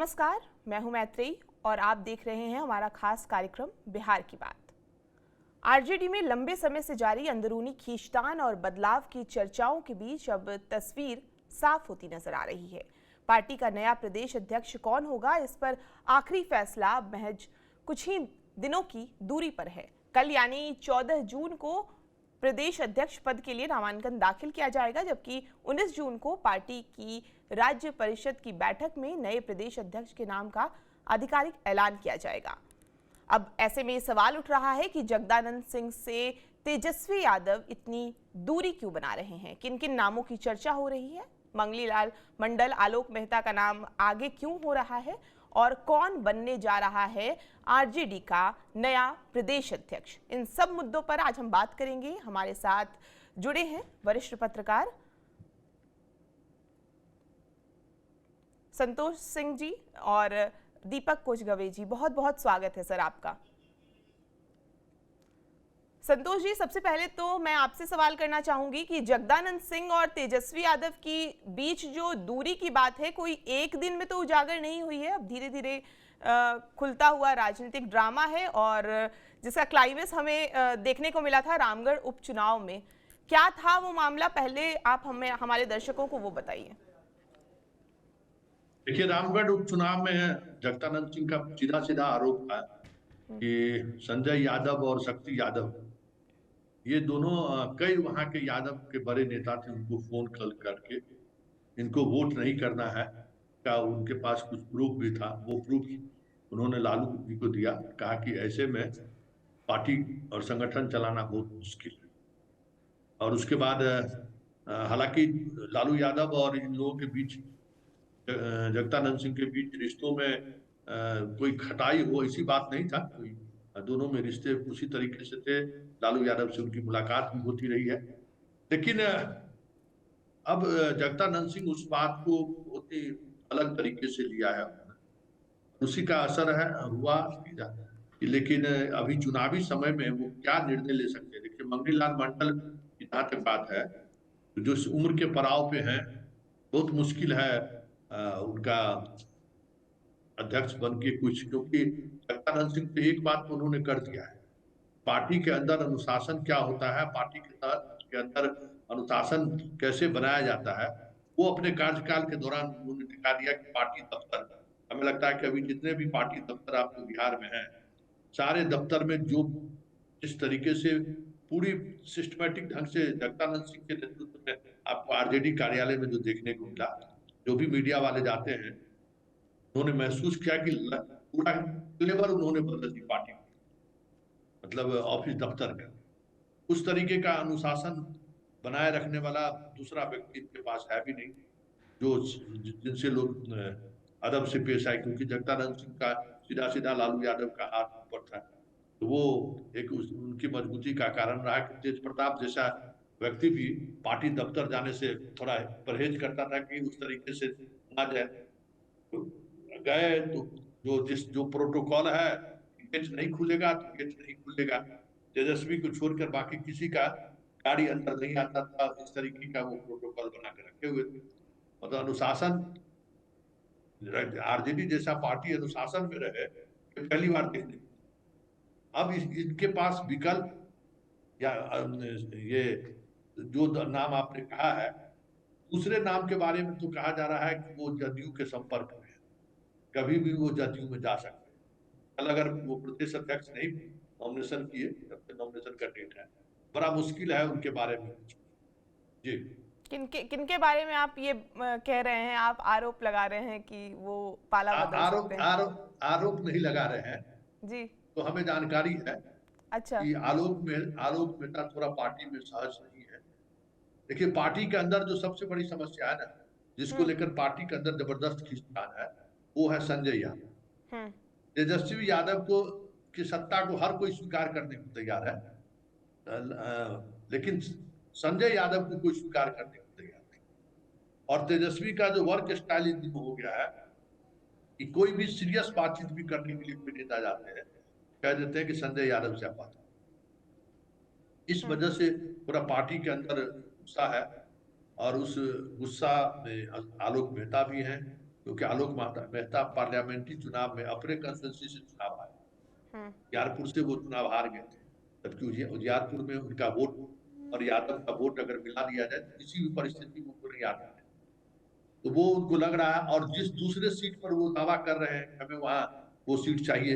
नमस्कार, मैं हूं मैत्रेयी और आप देख रहे हैं हमारा खास कार्यक्रम बिहार की बात। आरजेडी में लंबे समय से जारी अंदरूनी खींचतान और बदलाव की चर्चाओं के बीच अब तस्वीर साफ होती नजर आ रही है। पार्टी का नया प्रदेश अध्यक्ष कौन होगा, इस पर आखिरी फैसला अब महज कुछ ही दिनों की दूरी पर है। कल यानी 14 जून को प्रदेश अध्यक्ष पद के लिए नामांकन दाखिल किया जाएगा, जबकि 19 जून को पार्टी की राज्य परिषद की बैठक में नए प्रदेश अध्यक्ष के नाम का आधिकारिक ऐलान किया जाएगा। अब ऐसे में सवाल उठ रहा है कि जगदानंद सिंह से तेजस्वी यादव इतनी दूरी क्यों बना रहे हैं, किन किन नामों की चर्चा हो रही है, मंगलीलाल मंडल, आलोक मेहता का नाम आगे क्यों हो रहा है और कौन बनने जा रहा है आरजेडी का नया प्रदेश अध्यक्ष। इन सब मुद्दों पर आज हम बात करेंगे। हमारे साथ जुड़े हैं वरिष्ठ पत्रकार संतोष सिंह जी और दीपक कोचगवे जी। बहुत बहुत स्वागत है सर आपका। संतोष जी, सबसे पहले तो मैं आपसे सवाल करना चाहूंगी कि जगदानंद सिंह और तेजस्वी यादव की बीच जो दूरी की बात है, कोई एक दिन में तो उजागर नहीं हुई है। अब धीरे धीरे खुलता हुआ राजनीतिक ड्रामा है और जिसका क्लाइमेक्स हमें देखने को मिला था रामगढ़ उपचुनाव में। क्या था वो मामला, पहले आप हमें हमारे दर्शकों को वो बताइए। देखिए, रामगढ़ उपचुनाव में जगदानंद सिंह का सीधा सीधा आरोप था कि संजय यादव और शक्ति यादव, ये दोनों कई वहां के यादव के बड़े नेता थे, उनको फोन कॉल करके इनको वोट नहीं करना है का उनके पास कुछ प्रूफ भी था। वो प्रूफ उन्होंने लालू जी को दिया, कहा कि ऐसे में पार्टी और संगठन चलाना बहुत मुश्किल है। और उसके बाद हालांकि लालू यादव और इन लोगों के बीच, जगदानंद सिंह के बीच रिश्तों में कोई खटाई हो ऐसी बात नहीं था कोई। दोनों में रिश्ते उसी तरीके से थे। लालू यादव से उनकी मुलाकात भी होती रही है। लेकिन अब जगदानंद सिंह उस बात को बहुत ही अलग तरीके से लिया है, उसी का असर है हुआ। लेकिन अभी चुनावी समय में वो क्या निर्णय ले सकते हैं। देखिए, मंगनीलाल मंडल की जहां तक बात है, जो इस उम्र के पड़ाव पे हैं, बहुत मुश्किल है उनका अध्यक्ष बन के कुछ, क्योंकि जगदानंद सिंह तो एक बात उन्होंने कर दिया है, पार्टी के अंदर अनुशासन क्या होता है, पार्टी के अंदर अनुशासन कैसे बनाया जाता है, वो अपने कार्यकाल के दौरान उन्होंने दिखा दिया कि पार्टी दफ्तर, हमें लगता है कि अभी जितने भी पार्टी दफ्तर आपको बिहार में हैं, सारे दफ्तर में जो जिस तरीके से पूरी सिस्टमेटिक ढंग से जगदानंद सिंह के नेतृत्व में आपको आरजेडी कार्यालय में जो देखने को मिला, जो भी मीडिया वाले जाते हैं, उन्होंने महसूस किया कि पूरा फ्लेवर उन्होंने बदल दी पार्टी, मतलब ऑफिस दफ्तर का। उस तरीके का अनुशासन बनाए रखने वाला दूसरा व्यक्ति इनके पास है भी नहीं, जो जिनसे लोग अदब से पेश आए, क्योंकि जगदानंद सिंह का सीधा सीधा लालू यादव का हाथ ऊपर था। तो वो एक उनकी मजबूती का कारण रहा कि तेज प्रताप जैसा व्यक्ति भी पार्टी दफ्तर जाने से थोड़ा परहेज करता था कि उस तरीके से ना जाए। तो गए तो जो प्रोटोकॉल है, गेट नहीं खुलेगा तो गेट नहीं खुलेगा, तेजस्वी को छोड़कर बाकी किसी का गाड़ी अंदर नहीं आता था, इस तरीके का वो प्रोटोकॉल बना के रखे हुए थे। मतलब अनुशासन, आरजेडी जैसा पार्टी अनुशासन में रहे, पहली बार देखने। अब इनके पास विकल्प या ये जो नाम आपने कहा है, दूसरे नाम के बारे में तो कहा जा रहा है कि वो जदयू के संपर्क में है, कभी भी वो जदयू में जा सकते हैं। कल अगर वो प्रदेश अध्यक्ष नहीं नॉमिनेशन किए, जब तक नॉमिनेशन का डेट है, बड़ा मुश्किल है उनके बारे में कुछ। जी, किनके बारे में आप ये कह रहे हैं, आप आरोप लगा रहे हैं कि वो पाला बदल सकते आरोप हैं? आरोप नहीं लगा रहे हैं, जी। तो हमें जानकारी है अच्छा। कि आलोक मेहता थोड़ा पार्टी में सहज नहीं है। देखिए, पार्टी के अंदर जो सबसे बड़ी समस्या है ना, जिसको हम्म। लेकर पार्टी के अंदर जबरदस्त खींचतान है, वो है संजय यादव। हम्म। तेजस्वी यादव को की सत्ता को हर कोई स्वीकार करने को तैयार है, लेकिन संजय यादव को कोई स्वीकार करने को तैयार नहीं। और तेजस्वी का जो वर्क स्टाइल हो गया है कि कोई भी सीरियस बातचीत भी करने के लिए कोई नेता जाते हैं, कह देते हैं कि संजय यादव से आप बात। इस हम्म। वजह से पूरा पार्टी के अंदर गुस्सा है, और उस गुस्सा में आलोक मेहता भी हैं, क्योंकि आलोक मेहता पार्लियामेंट्री चुनाव में अपने कंस्टिट्यूंसी से चुनाव आए, उजियारपुर से वो चुनाव हार गए थे, जबकि उजियारपुर में उनका वोट और यादव का वोट अगर मिला दिया जाए तो किसी भी परिस्थिति में उनको नहीं आता है। तो वो उनको लग रहा है, और जिस दूसरे सीट पर वो दावा कर रहे हैं हमें वहां वो सीट चाहिए,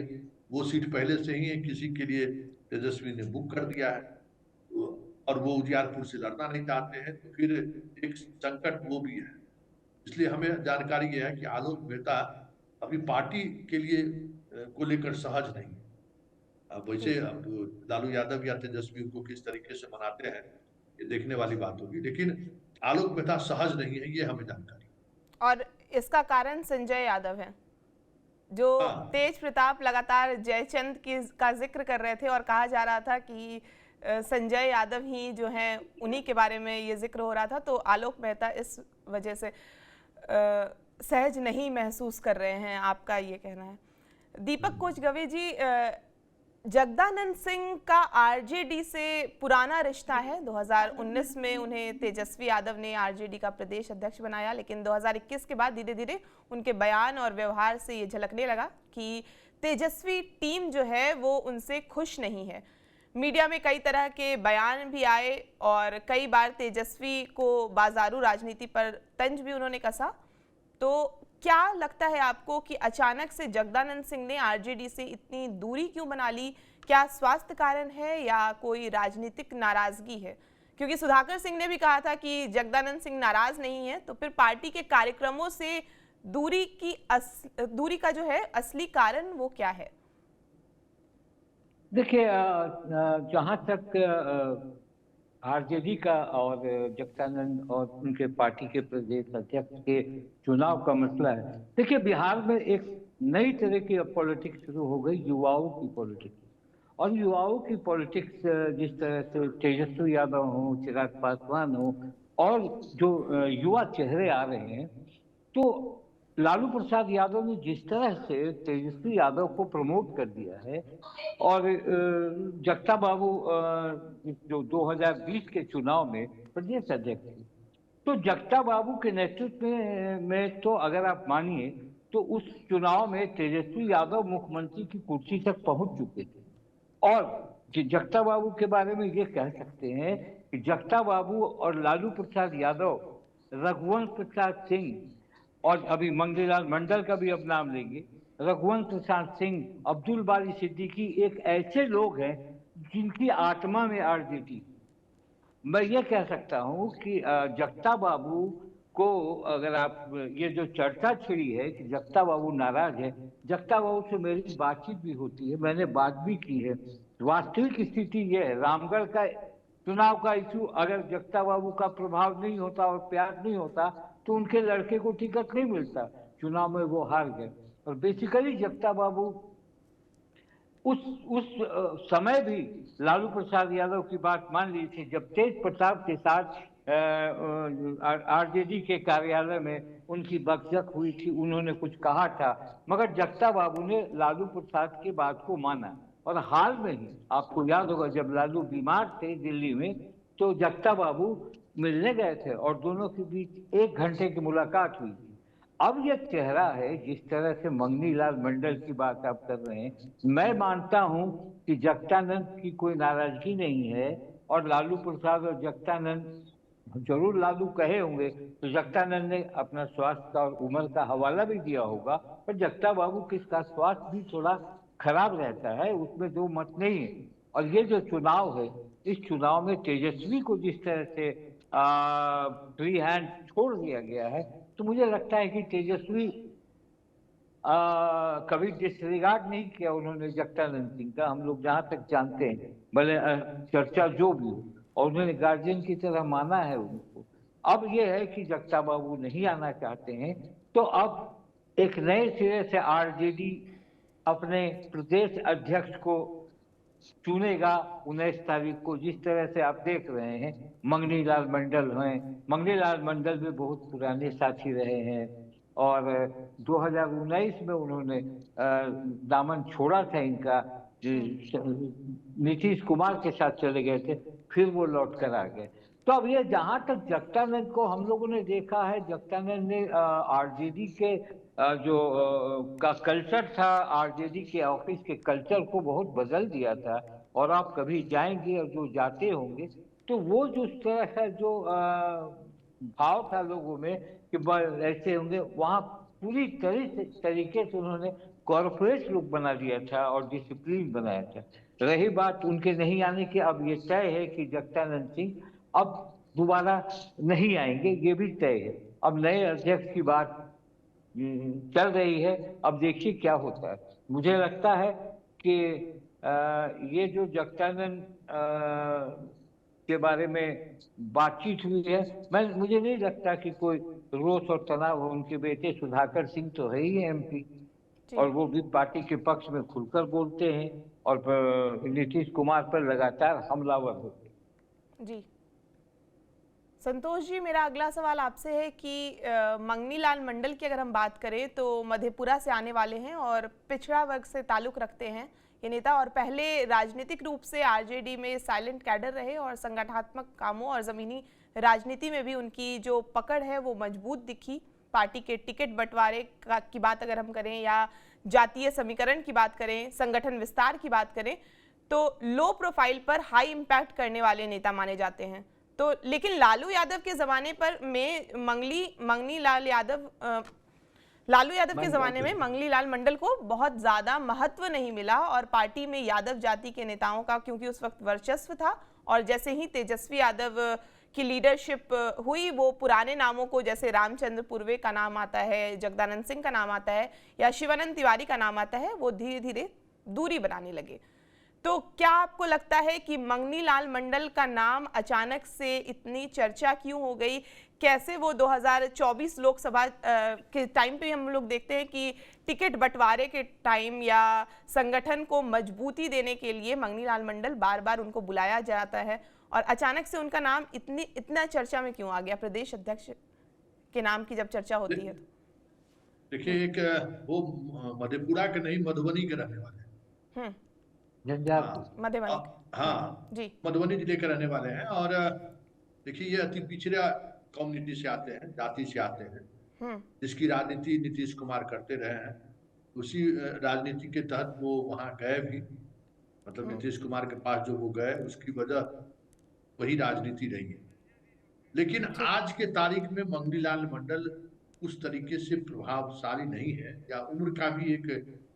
वो सीट पहले से ही किसी के लिए तेजस्वी ने बुक कर दिया है, और वो उजियारपुर से लड़ना नहीं चाहते हैं, तो फिर एक संकट वो भी है। इसलिए हमें जानकारी यह है कि आलोक मेहता अभी पार्टी के लिए को लेकर सहज नहीं है। अब वैसे अब लालू यादव या तेजस्वी को किस तरीके से मनाते हैं ये देखने वाली बात होगी, लेकिन आलोक मेहता सहज नहीं है, ये हमें जानकारी। और इसका कारण संजय यादव है, जो तेज प्रताप लगातार जयचंद का जिक्र कर रहे थे और कहा जा रहा था कि संजय यादव ही जो हैं उन्हीं के बारे में ये जिक्र हो रहा था। तो आलोक मेहता इस वजह से सहज नहीं महसूस कर रहे हैं, आपका ये कहना है। दीपक कोचगवे जी, जगदानंद सिंह का आरजेडी से पुराना रिश्ता है। 2019 में उन्हें तेजस्वी यादव ने आरजेडी का प्रदेश अध्यक्ष बनाया, लेकिन 2021 के बाद धीरे धीरे उनके बयान और व्यवहार से ये झलकने लगा कि तेजस्वी टीम जो है वो उनसे खुश नहीं है। मीडिया में कई तरह के बयान भी आए और कई बार तेजस्वी को बाजारू राजनीति पर तंज भी उन्होंने कसा। तो क्या लगता है आपको कि अचानक से जगदानंद सिंह ने आरजेडी से इतनी दूरी क्यों बना ली? क्या स्वास्थ्य कारण है या कोई राजनीतिक नाराजगी है? क्योंकि सुधाकर सिंह ने भी कहा था कि जगदानंद सिंह नाराज नहीं है, तो फिर पार्टी के कार्यक्रमों से दूरी का जो है असली कारण वो क्या है? देखिए, जहाँ तक आरजेडी का और जगदानंद और उनके पार्टी के प्रदेश अध्यक्ष के चुनाव का मसला है, देखिए बिहार में एक नई तरह की पॉलिटिक्स शुरू हो गई, युवाओं की पॉलिटिक्स। और युवाओं की पॉलिटिक्स जिस तरह से तेजस्वी यादव हो, चिराग पासवान हो, और जो युवा चेहरे आ रहे हैं, तो लालू प्रसाद यादव ने जिस तरह से तेजस्वी यादव को प्रमोट कर दिया है, और जगता बाबू जो 2020 के चुनाव में प्रदेश अध्यक्ष थे, तो जगता बाबू के नेतृत्व में तो अगर आप मानिए तो उस चुनाव में तेजस्वी यादव मुख्यमंत्री की कुर्सी तक पहुंच चुके थे। और जगता बाबू के बारे में ये कह सकते हैं कि जगता बाबू और लालू प्रसाद यादव, रघुवंश प्रसाद सिंह, और अभी मंगलीलाल मंडल का भी अब नाम लेंगे, रघुवंश प्रसाद सिंह, अब्दुल बारी सिद्दीकी, एक ऐसे लोग हैं जिनकी आत्मा में आरजेडी। मैं ये कह सकता हूँ कि जगता बाबू को अगर आप ये जो चर्चा छिड़ी है कि जगता बाबू नाराज है, जगता बाबू से मेरी बातचीत भी होती है, मैंने बात भी की है। वास्तविक स्थिति ये है, रामगढ़ का चुनाव का इशू अगर जगता बाबू का प्रभाव नहीं होता और प्यार नहीं होता तो उनके लड़के को टिकट नहीं मिलता, चुनाव में वो हार गए। और बेसिकली जगता बाबू उस समय भी लालू प्रसाद यादव की बात मान ली थी, जब तेज प्रताप के साथ आरजेडी के कार्यालय में उनकी बकझक हुई थी, उन्होंने कुछ कहा था, मगर जगता बाबू ने लालू प्रसाद की बात को माना। और हाल में ही आपको याद होगा जब लालू बीमार थे दिल्ली में, तो जगता बाबू मिलने गए थे और दोनों के बीच 1 घंटे की मुलाकात हुई थी। अब यह चेहरा है, जिस तरह से मंगनीलाल मंडल की बात आप कर रहे हैं, मैं मानता हूं कि जगदानंद की कोई नाराजगी नहीं है, और लालू प्रसाद और जगदानंद जरूर लालू कहे होंगे तो जगदानंद ने अपना स्वास्थ्य और उम्र का हवाला भी दिया होगा, पर जगता बाबू किसका स्वास्थ्य भी थोड़ा खराब रहता है, उसमें दो मत नहीं है। और ये जो चुनाव है, इस चुनाव में तेजस्वी को जिस तरह से फ्री हैंड छोड़ दिया गया है, तो मुझे लगता है कि तेजस्वी कभी डिसरिगार्ड नहीं किया उन्होंने जगदानंद सिंह का, हम लोग जहाँ तक जानते हैं, भले चर्चा जो भी हो, और उन्होंने गार्जियन की तरह माना है उनको। अब यह है कि जगता बाबू नहीं आना चाहते हैं, तो अब एक नए सिरे से आरजेडी अपने प्रदेश अध्यक्ष को चुनेगा 19 तारीख को। जिस तरह से आप देख रहे हैं, मंगनीलाल मंडल हैं, मंगनीलाल मंडल भी बहुत पुराने साथी रहे हैं, और 2019 में उन्होंने दामन छोड़ा था इनका, नीतीश कुमार के साथ चले गए थे, फिर वो लौट कर आ गए। तो अब ये जहां तक जगदानंद को हम लोगों ने देखा है, जगदानंद ने आरजेडी के जो का कल्चर था, आरजेडी के ऑफिस के कल्चर को बहुत बदल दिया था। और आप कभी जाएंगे और जो जाते होंगे तो वो जो तरह का जो भाव था लोगों में कि ऐसे होंगे, वहाँ पूरी तरीके से उन्होंने कॉर्पोरेट लुक बना दिया था और डिसिप्लिन बनाया था। रही बात उनके नहीं आने की, अब ये तय है कि जगदानंद सिंह अब दोबारा नहीं आएंगे, ये भी तय है। अब नए अध्यक्ष की बात चल रही है, अब देखिए क्या होता है। मुझे लगता है कि ये जो जगदानंद के बारे में बातचीत हुई है, मुझे नहीं लगता कि कोई रोष और तनाव हो। उनके बेटे सुधाकर सिंह तो है ही एमपी, और वो भी पार्टी के पक्ष में खुलकर बोलते हैं और नीतीश कुमार पर लगातार हमलावर होते हैं। जी संतोष जी, मेरा अगला सवाल आपसे है कि मंगनी लाल मंडल की अगर हम बात करें तो मधेपुरा से आने वाले हैं और पिछड़ा वर्ग से ताल्लुक रखते हैं ये नेता, और पहले राजनीतिक रूप से आरजेडी में साइलेंट कैडर रहे और संगठनात्मक कामों और ज़मीनी राजनीति में भी उनकी जो पकड़ है वो मजबूत दिखी। पार्टी के टिकट बंटवारे की बात अगर हम करें या जातीय समीकरण की बात करें, संगठन विस्तार की बात करें, तो लो प्रोफाइल पर हाई इम्पैक्ट करने वाले नेता माने जाते हैं। तो लेकिन लालू यादव के ज़माने पर लालू यादव के ज़माने में मंगनी लाल मंडल को बहुत ज़्यादा महत्व नहीं मिला और पार्टी में यादव जाति के नेताओं का क्योंकि उस वक्त वर्चस्व था, और जैसे ही तेजस्वी यादव की लीडरशिप हुई वो पुराने नामों को, जैसे रामचंद्र पूर्वे का नाम आता है, जगदानंद सिंह का नाम आता है या शिवानंद तिवारी का नाम आता है, वो धीरे धीरे दूरी बनाने लगे। तो क्या आपको लगता है कि मंगनी लाल मंडल का नाम अचानक से इतनी चर्चा क्यों हो गई? कैसे वो 2024 लोकसभा के टाइम पे हम लोग देखते हैं कि टिकट बंटवारे के टाइम या संगठन को मजबूती देने के लिए मंगनी लाल मंडल बार बार उनको बुलाया जाता है, और अचानक से उनका नाम इतना चर्चा में क्यों आ गया? प्रदेश अध्यक्ष के नाम की जब चर्चा होती है तो देखिए, एक वो मधेपुरा के नहीं, मधुबनी के रहने वाले हैं। मधुबनी, हाँ जी, मधुबनी जिले के रहने वाले हैं। और देखिए, ये अति पिछड़ा कम्युनिटी से आते हैं, जाति से आते हैं, जिसकी राजनीति नीतीश कुमार करते रहे हैं। उसी राजनीति के तहत वो वहाँ गए भी, मतलब नीतीश कुमार के पास जो वो गए उसकी वजह वही राजनीति रही है। लेकिन आज के तारीख में मंगनी लाल मंडल उस तरीके से प्रभावशाली नहीं है, या उम्र का भी एक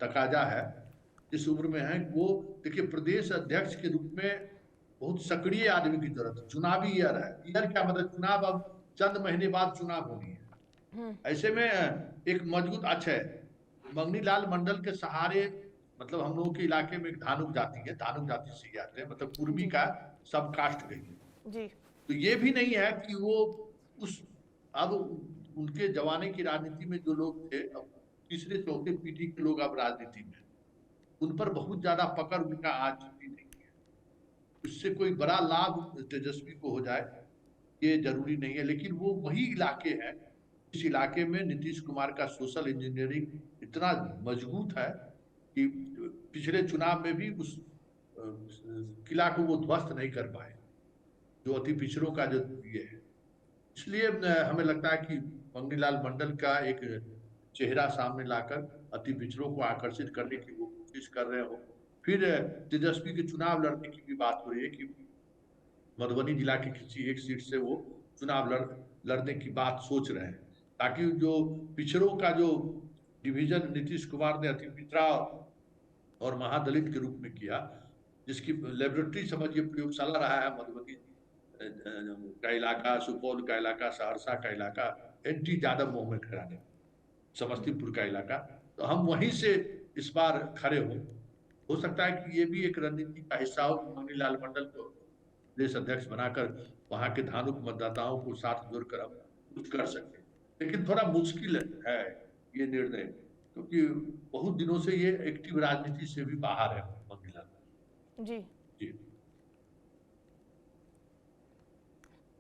तकाजा है। जिस उम्र में है वो, देखिए, प्रदेश अध्यक्ष के रूप में बहुत सक्रिय आदमी की जरूरत है। चुनावी ईयर है, ईयर क्या मतलब, चुनाव अब चंद महीने बाद चुनाव होनी है। ऐसे में एक मजबूत, अच्छा है, मंगनी लाल मंडल के सहारे, मतलब हम लोगों के इलाके में एक धानुक जाति है, धानुक जाति से आते हैं, मतलब पूर्वी का सब कास्ट गई है। तो ये भी नहीं है कि वो उस, अब उनके जमाने की राजनीति में जो लोग थे, अब तीसरे चौथे पीढ़ी के लोग अब राजनीति में, उन पर बहुत ज्यादा पकड़ उनका आज भी नहीं है। उससे कोई बड़ा लाभ तेजस्वी को हो जाए ये जरूरी नहीं है। लेकिन वो वही इलाके हैं, इस इलाके में नीतीश कुमार का सोशल इंजीनियरिंग इतना मजबूत है कि पिछले चुनाव में भी उस किला को वो ध्वस्त नहीं कर पाए, जो अति पिछड़ों का जो ये है। इसलिए हमें लगता है कि मंगनी लाल मंडल का एक चेहरा सामने लाकर अति पिछड़ों को आकर्षित करने की वो कोशिश कर रहे हो। फिर तेजस्वी के चुनाव लड़ने की भी बात हो रही है कि मधुबनी जिला की किसी एक सीट से वो चुनाव लड़ने की बात सोच रहे हैं, ताकि जो पिछड़ों का जो डिवीजन नीतीश कुमार ने अति पिछड़ा और महादलित के रूप में किया, जिसकी लेबोरेटरी समझिए प्रयोगशाला रहा है मधुबनी का इलाका, सुपौल का इलाका, सहरसा का इलाका, एंटी यादव मूवमेंट कराने, समस्तीपुर का इलाका। तो हम वहीं से इस बार खड़े हो सकता है कि ये भी एक रणनीति का हिस्सा हो, मंगनी लाल मंडल को प्रदेश अध्यक्ष बनाकर वहां के धानुक मतदाताओं को साथ जोड़कर हम कुछ कर सके। लेकिन थोड़ा मुश्किल है ये निर्णय, क्योंकि बहुत दिनों से ये एक्टिव राजनीति से भी बाहर है मंगनी लाल। जी जी,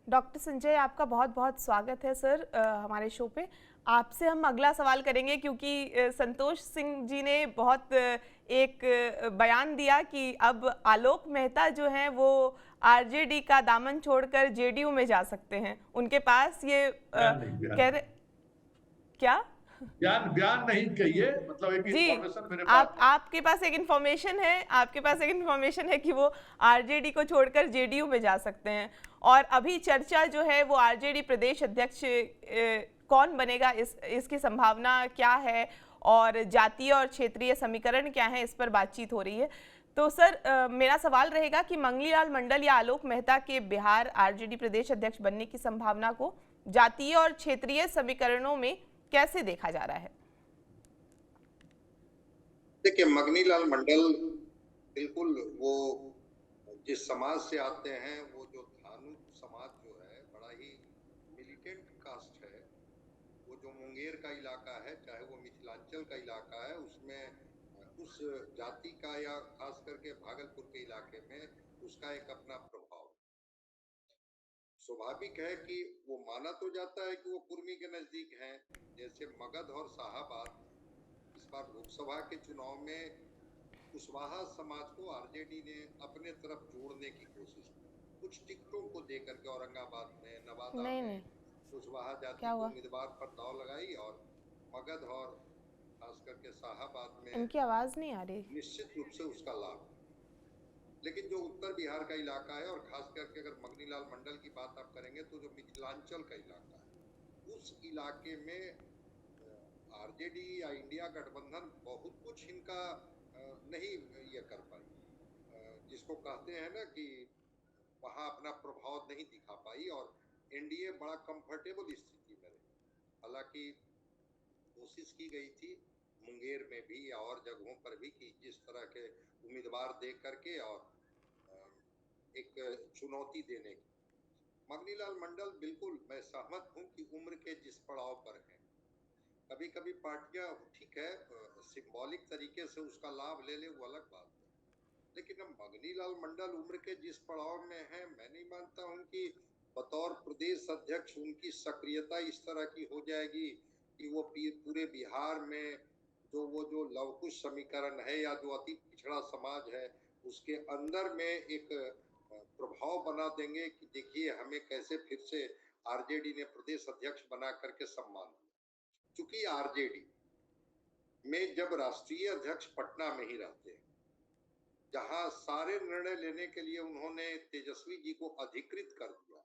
डॉक्टर संजय, आपका बहुत बहुत स्वागत है सर हमारे शो पे। आपसे हम अगला सवाल करेंगे क्योंकि संतोष सिंह जी ने बहुत एक बयान दिया कि अब आलोक मेहता जो हैं वो आरजेडी का दामन छोड़कर जेडीयू में जा सकते हैं। उनके पास ये कह रहे क्या बयान नहीं कहिए, मतलब एक जी, इंफॉर्मेशन मेरे पास है। आपके पास एक इन्फॉर्मेशन है कि वो आरजेडी को छोड़कर जेडीयू में जा सकते हैं। और अभी चर्चा जो है वो आरजेडी प्रदेश अध्यक्ष कौन बनेगा, इसकी संभावना क्या है और जातीय और क्षेत्रीय समीकरण क्या है, इस पर बातचीत हो रही है। तो सर मेरा सवाल रहेगा कि मंगली लाल मंडल या आलोक मेहता के बिहार आरजेडी प्रदेश अध्यक्ष बनने की संभावना को जातीय और क्षेत्रीय समीकरणों में कैसे देखा जा रहा है? देखिए, मंगनी लाल मंडल बिल्कुल वो जिस समाज से आते हैं, वो जो धानु समाज जो है बड़ा ही मिलिटेंट कास्ट है। वो जो मुंगेर का इलाका है, चाहे वो मिथिलांचल का इलाका है, उसमें उस जाति का या खास करके भागलपुर के इलाके में उसका एक अपना प्रभाव। स्वाभाविक है कि वो माना तो जाता है कि वो कुर्मी के नजदीक हैं। जैसे मगध और शाहाबाद इस बार लोकसभा के चुनाव में कुशवाहा समाज को आरजेडी ने अपने तरफ जोड़ने की कोशिश की। कुछ टिकटों को देकर के औरंगाबाद में, नवादा में कुशवाहा जाति को उम्मीदवार पर दाव लगाई और मगध और खास करके शाहाबाद में इनकी आवाज नहीं आ रही, निश्चित रूप से उसका लाभ। लेकिन जो उत्तर बिहार का इलाका है और खास करके अगर मंगनी लाल मंडल की बात आप करेंगे तो जो मिथिलांचल का इलाका है, उस इलाके में आरजेडी या इंडिया गठबंधन बहुत कुछ इनका नहीं ये कर पाई, जिसको कहते हैं ना कि वहां अपना प्रभाव नहीं दिखा पाई और एनडीए बड़ा कंफर्टेबल स्थिति में रही। हालांकि कोशिश की गई थी मुंगेर में भी या और जगहों पर भी कि जिस तरह के उम्मीदवार दे करके और एक चुनौती देने की। मंगनी लाल मंडल बिल्कुल मैं सहमत हूं कि उम्र के जिस पड़ाव पर है, कभी कभी पार्टियां ठीक है सिंबॉलिक तरीके से उसका लाभ ले ले, वो अलग बात है। लेकिन अब मंगनी लाल मंडल उम्र के जिस पड़ाव में है, मैं नहीं मानता हूं कि बतौर प्रदेश अध्यक्ष उनकी सक्रियता इस तरह की हो जाएगी कि वो पूरे बिहार में जो लवकुश समीकरण है या जो अति पिछड़ा समाज है उसके अंदर में एक प्रभाव बना देंगे कि देखिए हमें कैसे फिर से आरजेडी ने प्रदेश अध्यक्ष बना करके सम्मान दिया। चूंकि आरजेडी में जब राष्ट्रीय अध्यक्ष पटना में ही रहते हैं, जहां सारे निर्णय लेने के लिए उन्होंने तेजस्वी जी को अधिकृत कर दिया,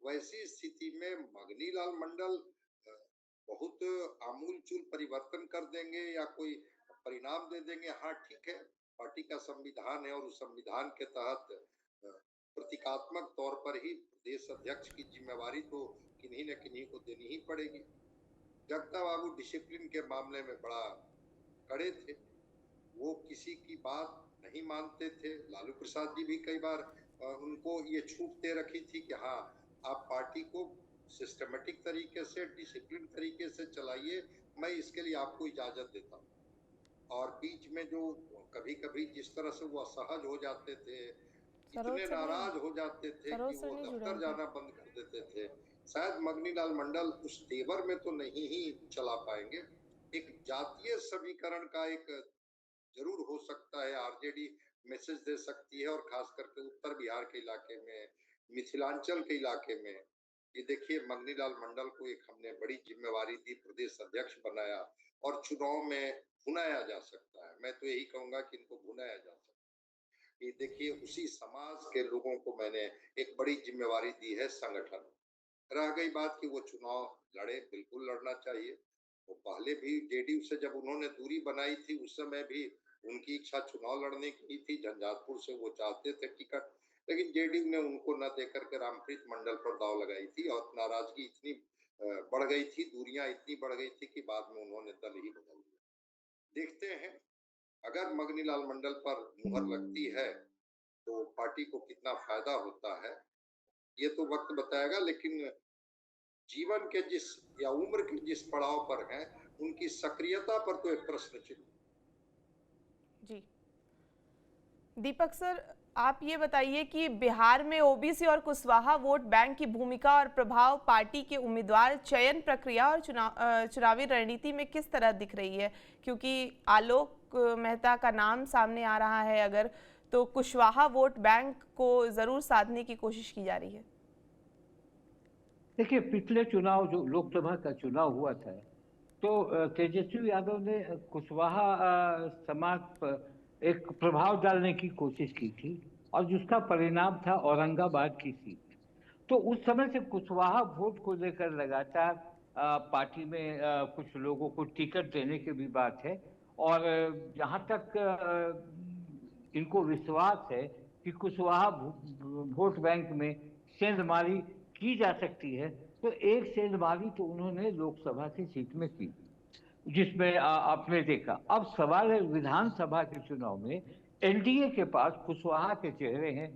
वैसी स्थिति में मंगनी लाल मंडल बहुत आमूलचूल परिवर्तन कर देंगे या कोई परिणाम दे देंगे। हाँ ठीक है, पार्टी का संविधान है और उस संविधान के तहत प्रतीकात्मक तौर पर ही प्रदेश अध्यक्ष की जिम्मेवारी तो किन्हीं न किन्हीं को देनी ही पड़ेगी। जगता बाबू डिसिप्लिन के मामले में बड़ा कड़े थे, वो किसी की बात नहीं मानते थे। लालू प्रसाद जी भी कई बार उनको ये छूट दे रखी थी कि हाँ आप पार्टी को सिस्टमेटिक तरीके से, डिसिप्लिन तरीके से चलाइए, मैं इसके लिए आपको इजाजत देता हूँ। और बीच में जो कभी कभी जिस तरह से वो असहज हो जाते थे, इतने नाराज हो जाते थे कि वो दफ्तर जाना बंद कर देते थे, शायद मंगनी लाल मंडल उस तेवर में तो नहीं ही चला पाएंगे। एक जातीय समीकरण का एक जरूर हो सकता है, आरजेडी मैसेज दे सकती है और खास करके उत्तर बिहार के इलाके में, मिथिलांचल के इलाके में। ये देखिए मंगनी लाल मंडल को एक हमने बड़ी जिम्मेवारी दी, प्रदेश अध्यक्ष बनाया और चुनाव में भुनाया जा सकता है। मैं तो यही कहूंगा कि इनको भुनाया जा सकता है। ये देखिए उसी समाज के लोगों को मैंने एक बड़ी जिम्मेवारी दी है संगठन। रह गई बात कि वो चुनाव लड़े, बिल्कुल लड़ना चाहिए। वो पहले भी जेडीयू से जब उन्होंने दूरी बनाई थी उस समय भी उनकी इच्छा चुनाव लड़ने की थी, झंझारपुर से वो चाहते थे टिकट, लेकिन जेडीयू ने उनको न देकर के रामप्रीत मंडल पर दाव लगाई थी और नाराजगी इतनी बढ़ गई थी, दूरियां इतनी बढ़ गई थी कि बाद में उन्होंने दल ही बदल दिया। देखते हैं अगर मंगनी लाल मंडल पर मुहर लगती है तो पार्टी को कितना फायदा होता है ये तो वक्त बताएगा, लेकिन जीवन के जिस या उम्र के जिस पड़ाव पर हैं उनकी सक्रियता पर तो एक प्रश्न चिन्ह। जी दीपक सर, आप ये बताइए कि बिहार में ओबीसी और कुशवाहा वोट बैंक की भूमिका और प्रभाव पार्टी के उम्मीदवार चयन प्रक्रिया और चुनावी रणनीति में किस तरह दिख रही है, क्योंकि आलोक आलोक मेहता का नाम सामने आ रहा है अगर, तो कुशवाहा वोट बैंक को जरूर साधने की कोशिश की जा रही है। देखिए, पिछले चुनाव जो लोकसभा का चुनाव हुआ था, तो तेजस्वी यादव ने कुशवाहा समाज पर एक प्रभाव डालने की कोशिश की थी और जिसका परिणाम था औरंगाबाद की सीट। तो उस समय से कुशवाहा वोट को लेकर लगातार पार्टी में कुछ लोगों को टिकट देने की भी बात है। और जहाँ तक इनको विश्वास है कि कुशवाहा वोट बैंक में सेंधमारी की जा सकती है, तो एक सेंधमारी तो उन्होंने लोकसभा की सीट में की, जिसमें आपने देखा। अब सवाल है विधानसभा के चुनाव में एनडीए के पास कुशवाहा के चेहरे हैं,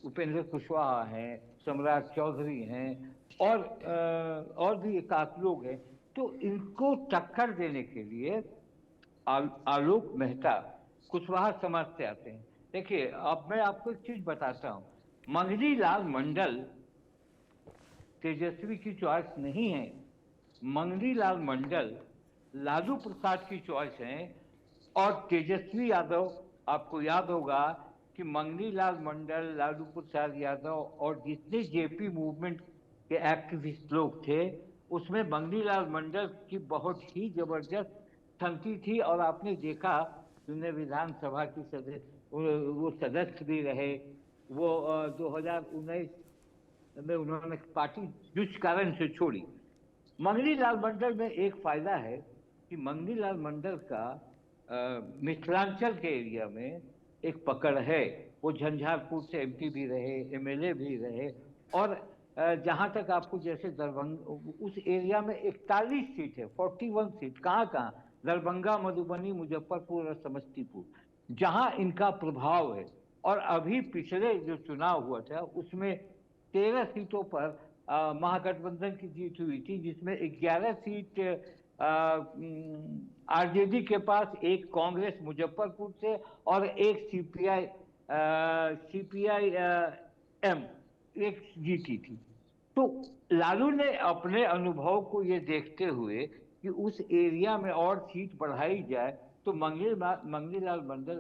उपेंद्र कुशवाहा हैं, सम्राट चौधरी हैं और भी एक आध लोग हैं। तो इनको टक्कर देने के लिए आलोक मेहता कुशवाहा समाज से आते हैं। देखिए, अब मैं आपको एक चीज बताता हूँ, मंगनी लाल मंडल तेजस्वी की चॉइस नहीं है। मंगनी लाल मंडल लालू प्रसाद की चॉइस है। और तेजस्वी यादव, आपको याद होगा कि मंगनी लाल मंडल, लालू प्रसाद यादव और जितने जेपी मूवमेंट के एक्टिविस्ट लोग थे, उसमें मंगनी लाल मंडल की बहुत ही जबरदस्त थमकी थी। और आपने देखा, उन्हें विधानसभा की वो सदस्य भी रहे। वो 2019 में उन्होंने पार्टी जिस कारण से छोड़ी। मंगनी लाल मंडल में एक फायदा है कि मंगनी लाल मंडल का मिथिलांचल के एरिया में एक पकड़ है। वो झंझारपुर से एमपी भी रहे, एमएलए भी रहे। और जहां तक आपको, जैसे दरभंगा, उस एरिया में 41 सीट है, 41 सीट कहाँ कहाँ, दरभंगा, मधुबनी, मुजफ्फरपुर और समस्तीपुर, जहां इनका प्रभाव है। और अभी पिछले जो चुनाव हुआ था उसमें 13 सीटों पर महागठबंधन की जीत हुई थी, जिसमें 11 सीट आरजेडी के पास, एक कांग्रेस मुजफ्फरपुर से और एक सीपीआई एम एक जीती थी। तो लालू ने अपने अनुभव को ये देखते हुए कि उस एरिया में और सीट बढ़ाई जाए, तो मंगनी लाल मंडल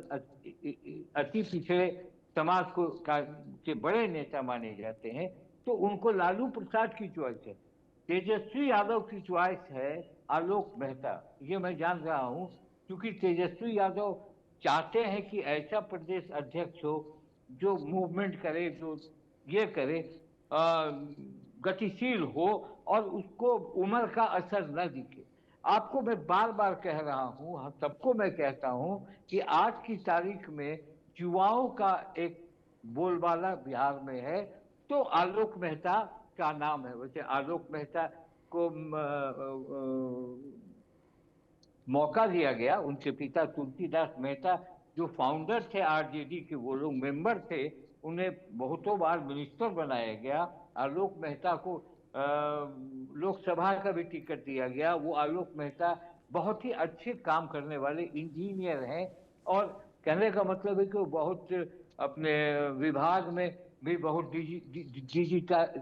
अति पिछड़े समाज को के बड़े नेता माने जाते हैं, तो उनको लालू प्रसाद की चॉइस है। तेजस्वी यादव की चॉइस है आलोक मेहता, ये मैं जान रहा हूं, क्योंकि तेजस्वी यादव चाहते हैं कि ऐसा प्रदेश अध्यक्ष हो जो मूवमेंट करे, जो ये करे, गतिशील हो और उसको उम्र का असर न दिखे। आपको मैं बार बार कह रहा हूं, सबको मैं कहता हूं कि आज की तारीख में युवाओं का एक बोलबाला बिहार में है, तो आलोक मेहता का नाम है। वैसे आलोक मेहता को मौका दिया गया, उनके पिता तुलसीदास मेहता जो फाउंडर थे आरजेडी के, वो लोग मेंबर थे, उन्हें बहुतों बार मिनिस्टर बनाया गया। आलोक मेहता को लोकसभा का भी टिकट दिया गया। वो आलोक मेहता बहुत ही अच्छे काम करने वाले इंजीनियर हैं। और कहने का मतलब है कि वो बहुत अपने विभाग में भी बहुत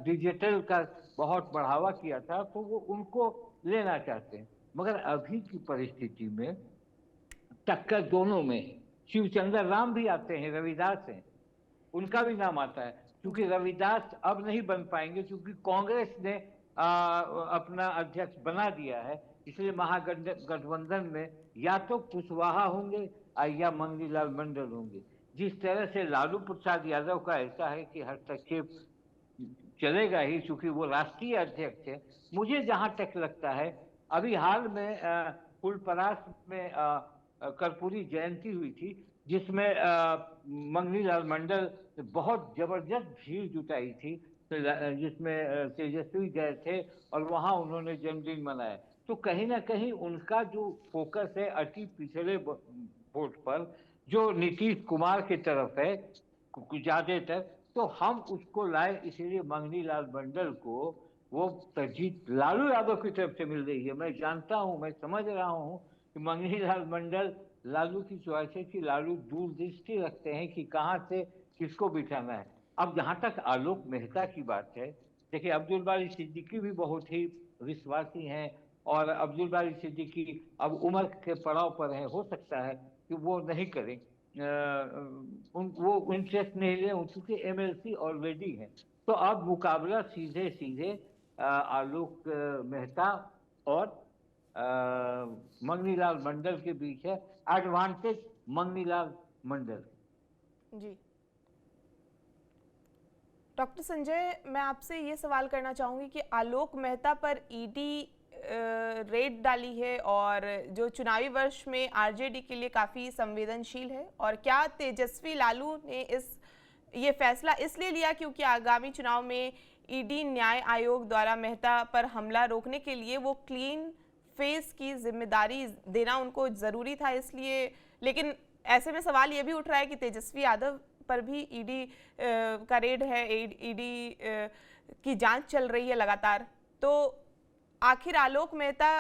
डिजिटल का बहुत बढ़ावा किया था, तो वो उनको लेना चाहते हैं। मगर अभी की परिस्थिति में टक्कर दोनों में है। शिवचंद्र राम भी आते हैं, रविदास हैं, उनका भी नाम आता है, क्योंकि रविदास अब नहीं बन पाएंगे, क्योंकि कांग्रेस ने अपना अध्यक्ष बना दिया है। इसलिए महागठबंधन में या तो कुशवाहा होंगे या मंगनी लाल मंडल होंगे। जिस तरह से लालू प्रसाद यादव का ऐसा है कि हस्तक्षेप चलेगा ही, क्योंकि वो राष्ट्रीय अध्यक्ष है। मुझे जहां तक लगता है, अभी हाल में फुलपरास में कर्पूरी जयंती हुई थी, जिसमें मंगनी लाल मंडल बहुत जबरदस्त भीड़ जुटाई थी, जिसमें तेजस्वी गए थे और वहां उन्होंने जन्मदिन मनाया। तो कहीं ना कहीं उनका जो फोकस है अति पिछड़े वोट पर, जो नीतीश कुमार की तरफ है ज्यादातर, तो हम उसको लाए। इसलिए मंगनी लाल मंडल को वो तरजीह लालू यादव की तरफ से मिल रही है। मैं जानता हूं, मैं समझ रहा हूं कि मंगनी लाल मंडल लालू की चॉइस है, कि लालू दूरदृष्टि रखते हैं कि कहां से किसको बिठाना है। अब जहां तक आलोक मेहता की बात है, देखिए अब्दुल बारी सिद्दीकी भी बहुत ही विश्वासी हैं, और अब्दुल बारी सिद्दीकी अब उम्र के पड़ाव पर है, हो सकता है कि वो नहीं करें, वो इंटरेस्ट नहीं ले, क्योंकि एमएलसी ऑलरेडी है। तो अब मुकाबला सीधे सीधे आलोक मेहता और मंगनीलाल मंडल के बीच है। एडवांटेज मंगनीलाल मंडल। जी डॉक्टर संजय, मैं आपसे ये सवाल करना चाहूँगी कि आलोक मेहता पर ईडी रेड डाली है और जो चुनावी वर्ष में आरजेडी के लिए काफ़ी संवेदनशील है, और क्या तेजस्वी लालू ने ये फैसला इसलिए लिया क्योंकि आगामी चुनाव में ईडी न्याय आयोग द्वारा मेहता पर हमला रोकने के लिए वो क्लीन फेस की जिम्मेदारी देना उनको ज़रूरी था, इसलिए? लेकिन ऐसे में सवाल ये भी उठ रहा है कि तेजस्वी यादव पर भी ईडी का रेड है, ईडी की जांच चल रही है लगातार, तो आखिर आलोक मेहता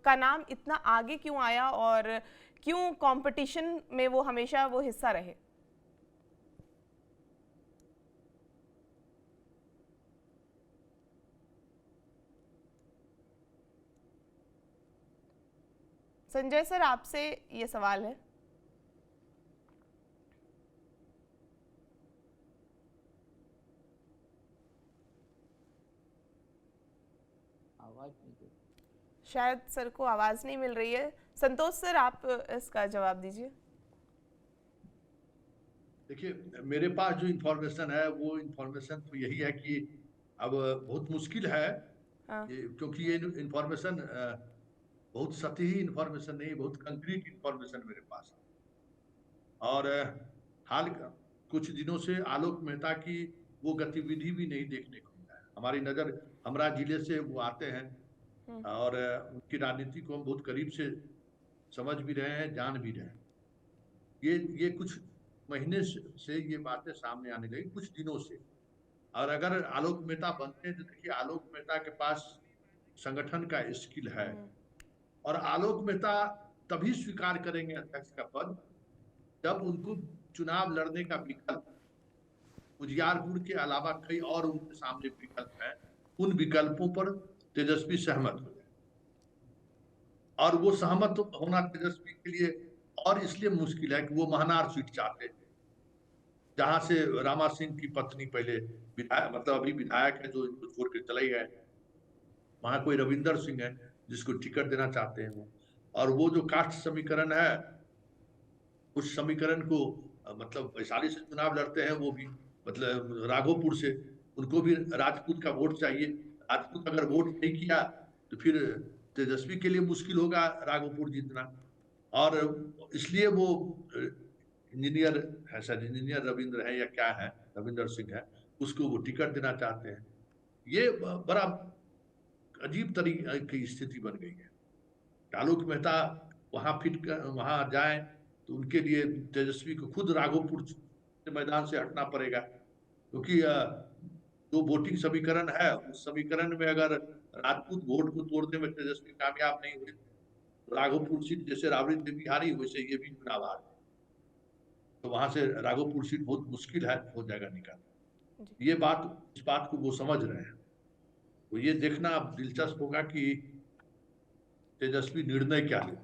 का नाम इतना आगे क्यों आया और क्यों कंपटीशन में वो हमेशा वो हिस्सा रहे? संजय सर, आपसे ये सवाल है। शायद सर को आवाज नहीं मिल रही है। संतोष सर, आप इसका जवाब दीजिए। देखिए, मेरे पास जो इंफॉर्मेशन है वो इंफॉर्मेशन तो यही है कि अब बहुत मुश्किल है, हाँ। क्योंकि ये इंफॉर्मेशन बहुत सतही इंफॉर्मेशन नहीं, बहुत कंक्रीट इंफॉर्मेशन मेरे पास है। और हाल कुछ दिनों से आलोक मेहता की वो गतिविधि भी नहीं देखने को मिला है। हमारी नज़र हमरा जिले से वो आते हैं और उनकी राजनीति को हम बहुत करीब से समझ भी रहे हैं, जान भी रहे हैं। ये कुछ महीने से ये बातें सामने आने लगी, कुछ दिनों से। और अगर आलोक मेहता बनते हैं तो देखिए, आलोक मेहता के पास संगठन का स्किल है, और आलोक मेहता तभी स्वीकार करेंगे अध्यक्ष का पद जब उनको चुनाव लड़ने का विकल्प, उजियारपुर के अलावा कई और उनके सामने विकल्प है, उन विकल्पों पर तेजस्वी सहमत हो जाए। और वो सहमत होना तेजस्वी के लिए और इसलिए मुश्किल है कि वो महनार सीट चाहते हैं, जहां से रामा सिंह की पत्नी पहले विधायक, मतलब अभी विधायक है, जो इनको छोड़ के चले गए। वहां कोई रविंदर सिंह है जिसको टिकट देना चाहते हैं वो। और वो जो कास्ट समीकरण है, उस समीकरण को मतलब वैशाली से चुनाव लड़ते हैं वो भी, मतलब राघोपुर से, उनको भी राजपूत का वोट चाहिए। राजपूत अगर वोट नहीं किया तो फिर तेजस्वी के लिए मुश्किल होगा राघोपुर जीतना। और इसलिए वो इंजीनियर है, शायद इंजीनियर रविंद्र है या क्या है, रविंदर सिंह है, उसको वो टिकट देना चाहते हैं। ये बड़ा अजीब तरीके की स्थिति बन गई है। आलोक मेहता वहां जाए तो उनके लिए तेजस्वी को खुद राघोपुर से मैदान से हटना पड़ेगा, क्योंकि जो वोटिंग समीकरण है, उस समीकरण में अगर राजपूत वोट को तोड़ने में तेजस्वी कामयाब नहीं हुए तो राघोपुर सीट जैसे राबड़ी देवी हारी, वैसे ये भी चुनाव हार, तो वहां से राघोपुर सीट बहुत मुश्किल है, हो जाएगा निकाल। इस बात को वो समझ रहे हैं। तो ये देखना अब दिलचस्प होगा कि तेजस्वी निर्णय क्या ले।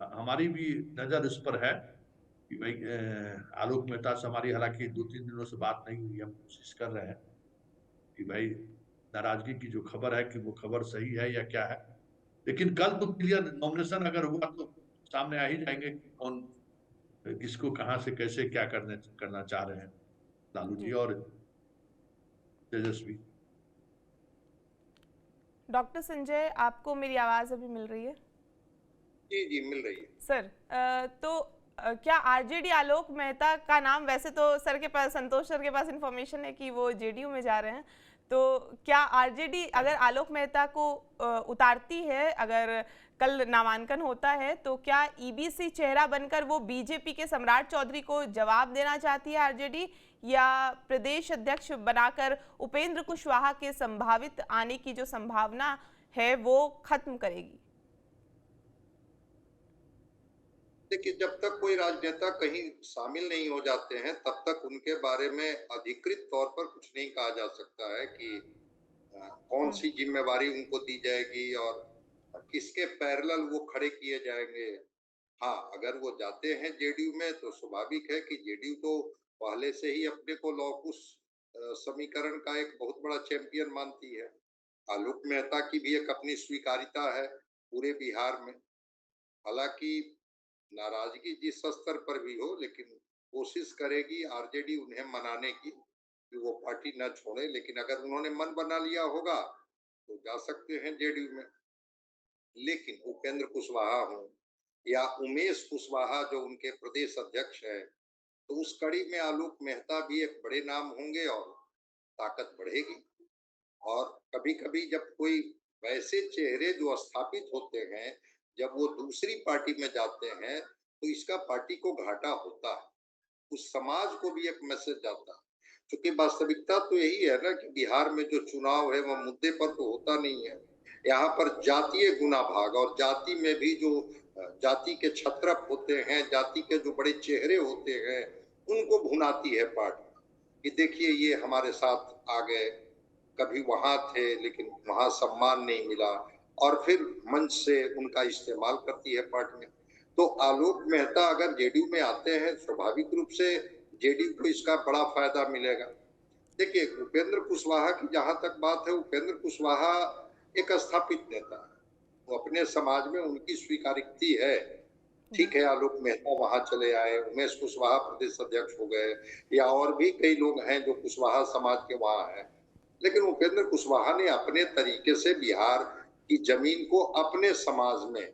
हमारी भी नजर इस पर है कि भाई आलोक मेहता से हमारी हालांकि 2-3 दिनों से बात नहीं हुई, हम कोशिश कर रहे हैं कि भाई नाराजगी की जो खबर है कि वो खबर सही है या क्या है। लेकिन कल तो क्लियर नॉमिनेशन अगर हुआ तो सामने आ ही जाएंगे कि कौन किसको कहां से कैसे क्या करना चाह रहे हैं, लालू जी और तेजस्वी। डॉक्टर संजय, आपको मेरी आवाज अभी मिल रही है? जी जी, मिल रही है सर। तो क्या आरजेडी आलोक मेहता का नाम, वैसे तो सर के पास, संतोष सर के पास इंफॉर्मेशन है कि वो जेडीयू में जा रहे हैं, तो क्या आरजेडी अगर आलोक मेहता को उतारती है, अगर कल नामांकन होता है, तो क्या ईबीसी चेहरा बनकर वो बीजेपी के सम्राट चौधरी को जवाब देना चाहती है आरजेडी, या प्रदेश अध्यक्ष बनाकर उपेंद्र कुशवाहा के संभावित आने की जो संभावना है वो खत्म करेगी? देखिए, जब तक कोई राजनेता कहीं शामिल नहीं हो जाते हैं तब तक उनके बारे में अधिकृत तौर पर कुछ नहीं कहा जा सकता है कि कौन सी जिम्मेवारी उनको दी जाएगी और किसके पैरेलल वो खड़े किए जाएंगे। हाँ, अगर वो जाते हैं जेडीयू में तो स्वाभाविक है कि जेडीयू तो पहले से ही अपने को लौकुश समीकरण का एक बहुत बड़ा चैंपियन मानती है। आलोक मेहता की भी एक अपनी स्वीकारिता है पूरे बिहार में। हालांकि नाराजगी जिस स्तर पर भी हो, लेकिन कोशिश करेगी आरजेडी उन्हें मनाने की कि वो पार्टी न छोड़े। लेकिन अगर उन्होंने मन बना लिया होगा तो जा सकते हैं जेडीयू में। लेकिन उपेंद्र कुशवाहा हो या उमेश कुशवाहा जो उनके प्रदेश अध्यक्ष हैं, तो उस कड़ी में आलोक मेहता भी एक बड़े नाम होंगे और ताकत बढ़ेगी। और कभी-कभी जब कोई वैसे चेहरे जो स्थापित होते हैं, जब वो दूसरी पार्टी में जाते हैं, तो इसका पार्टी को घाटा होता है। उस समाज को भी एक मैसेज जाता है। क्योंकि वास्तविकता तो यही है ना कि बिहार में जो चुनाव है, वह मुद्दे पर तो होता नहीं है। यहाँ पर जातीय गुना भाग और जाति में भी जो जाति के छत्रप होते हैं, जाति के जो बड़े चेहरे होते हैं, उनको भुनाती है पार्टी कि देखिए ये हमारे साथ आ गए, कभी वहां थे लेकिन वहां सम्मान नहीं मिला, और फिर मंच से उनका इस्तेमाल करती है पार्टी में। तो आलोक मेहता अगर जेडीयू में आते हैं, स्वाभाविक रूप से जेडीयू को इसका बड़ा फायदा मिलेगा। देखिए, उपेंद्र कुशवाहा की जहां तक बात है, उपेंद्र कुशवाहा एक स्थापित नेता है। वो अपने समाज में उनकी स्वीकारिती है। ठीक है, आलोक मेहता वहां चले आए, उमेश कुशवाहा प्रदेश अध्यक्ष हो गए, या और भी कई लोग हैं जो कुशवाहा समाज के वहां हैं। लेकिन उपेंद्र कुशवाहा ने अपने तरीके से बिहार की जमीन को अपने समाज में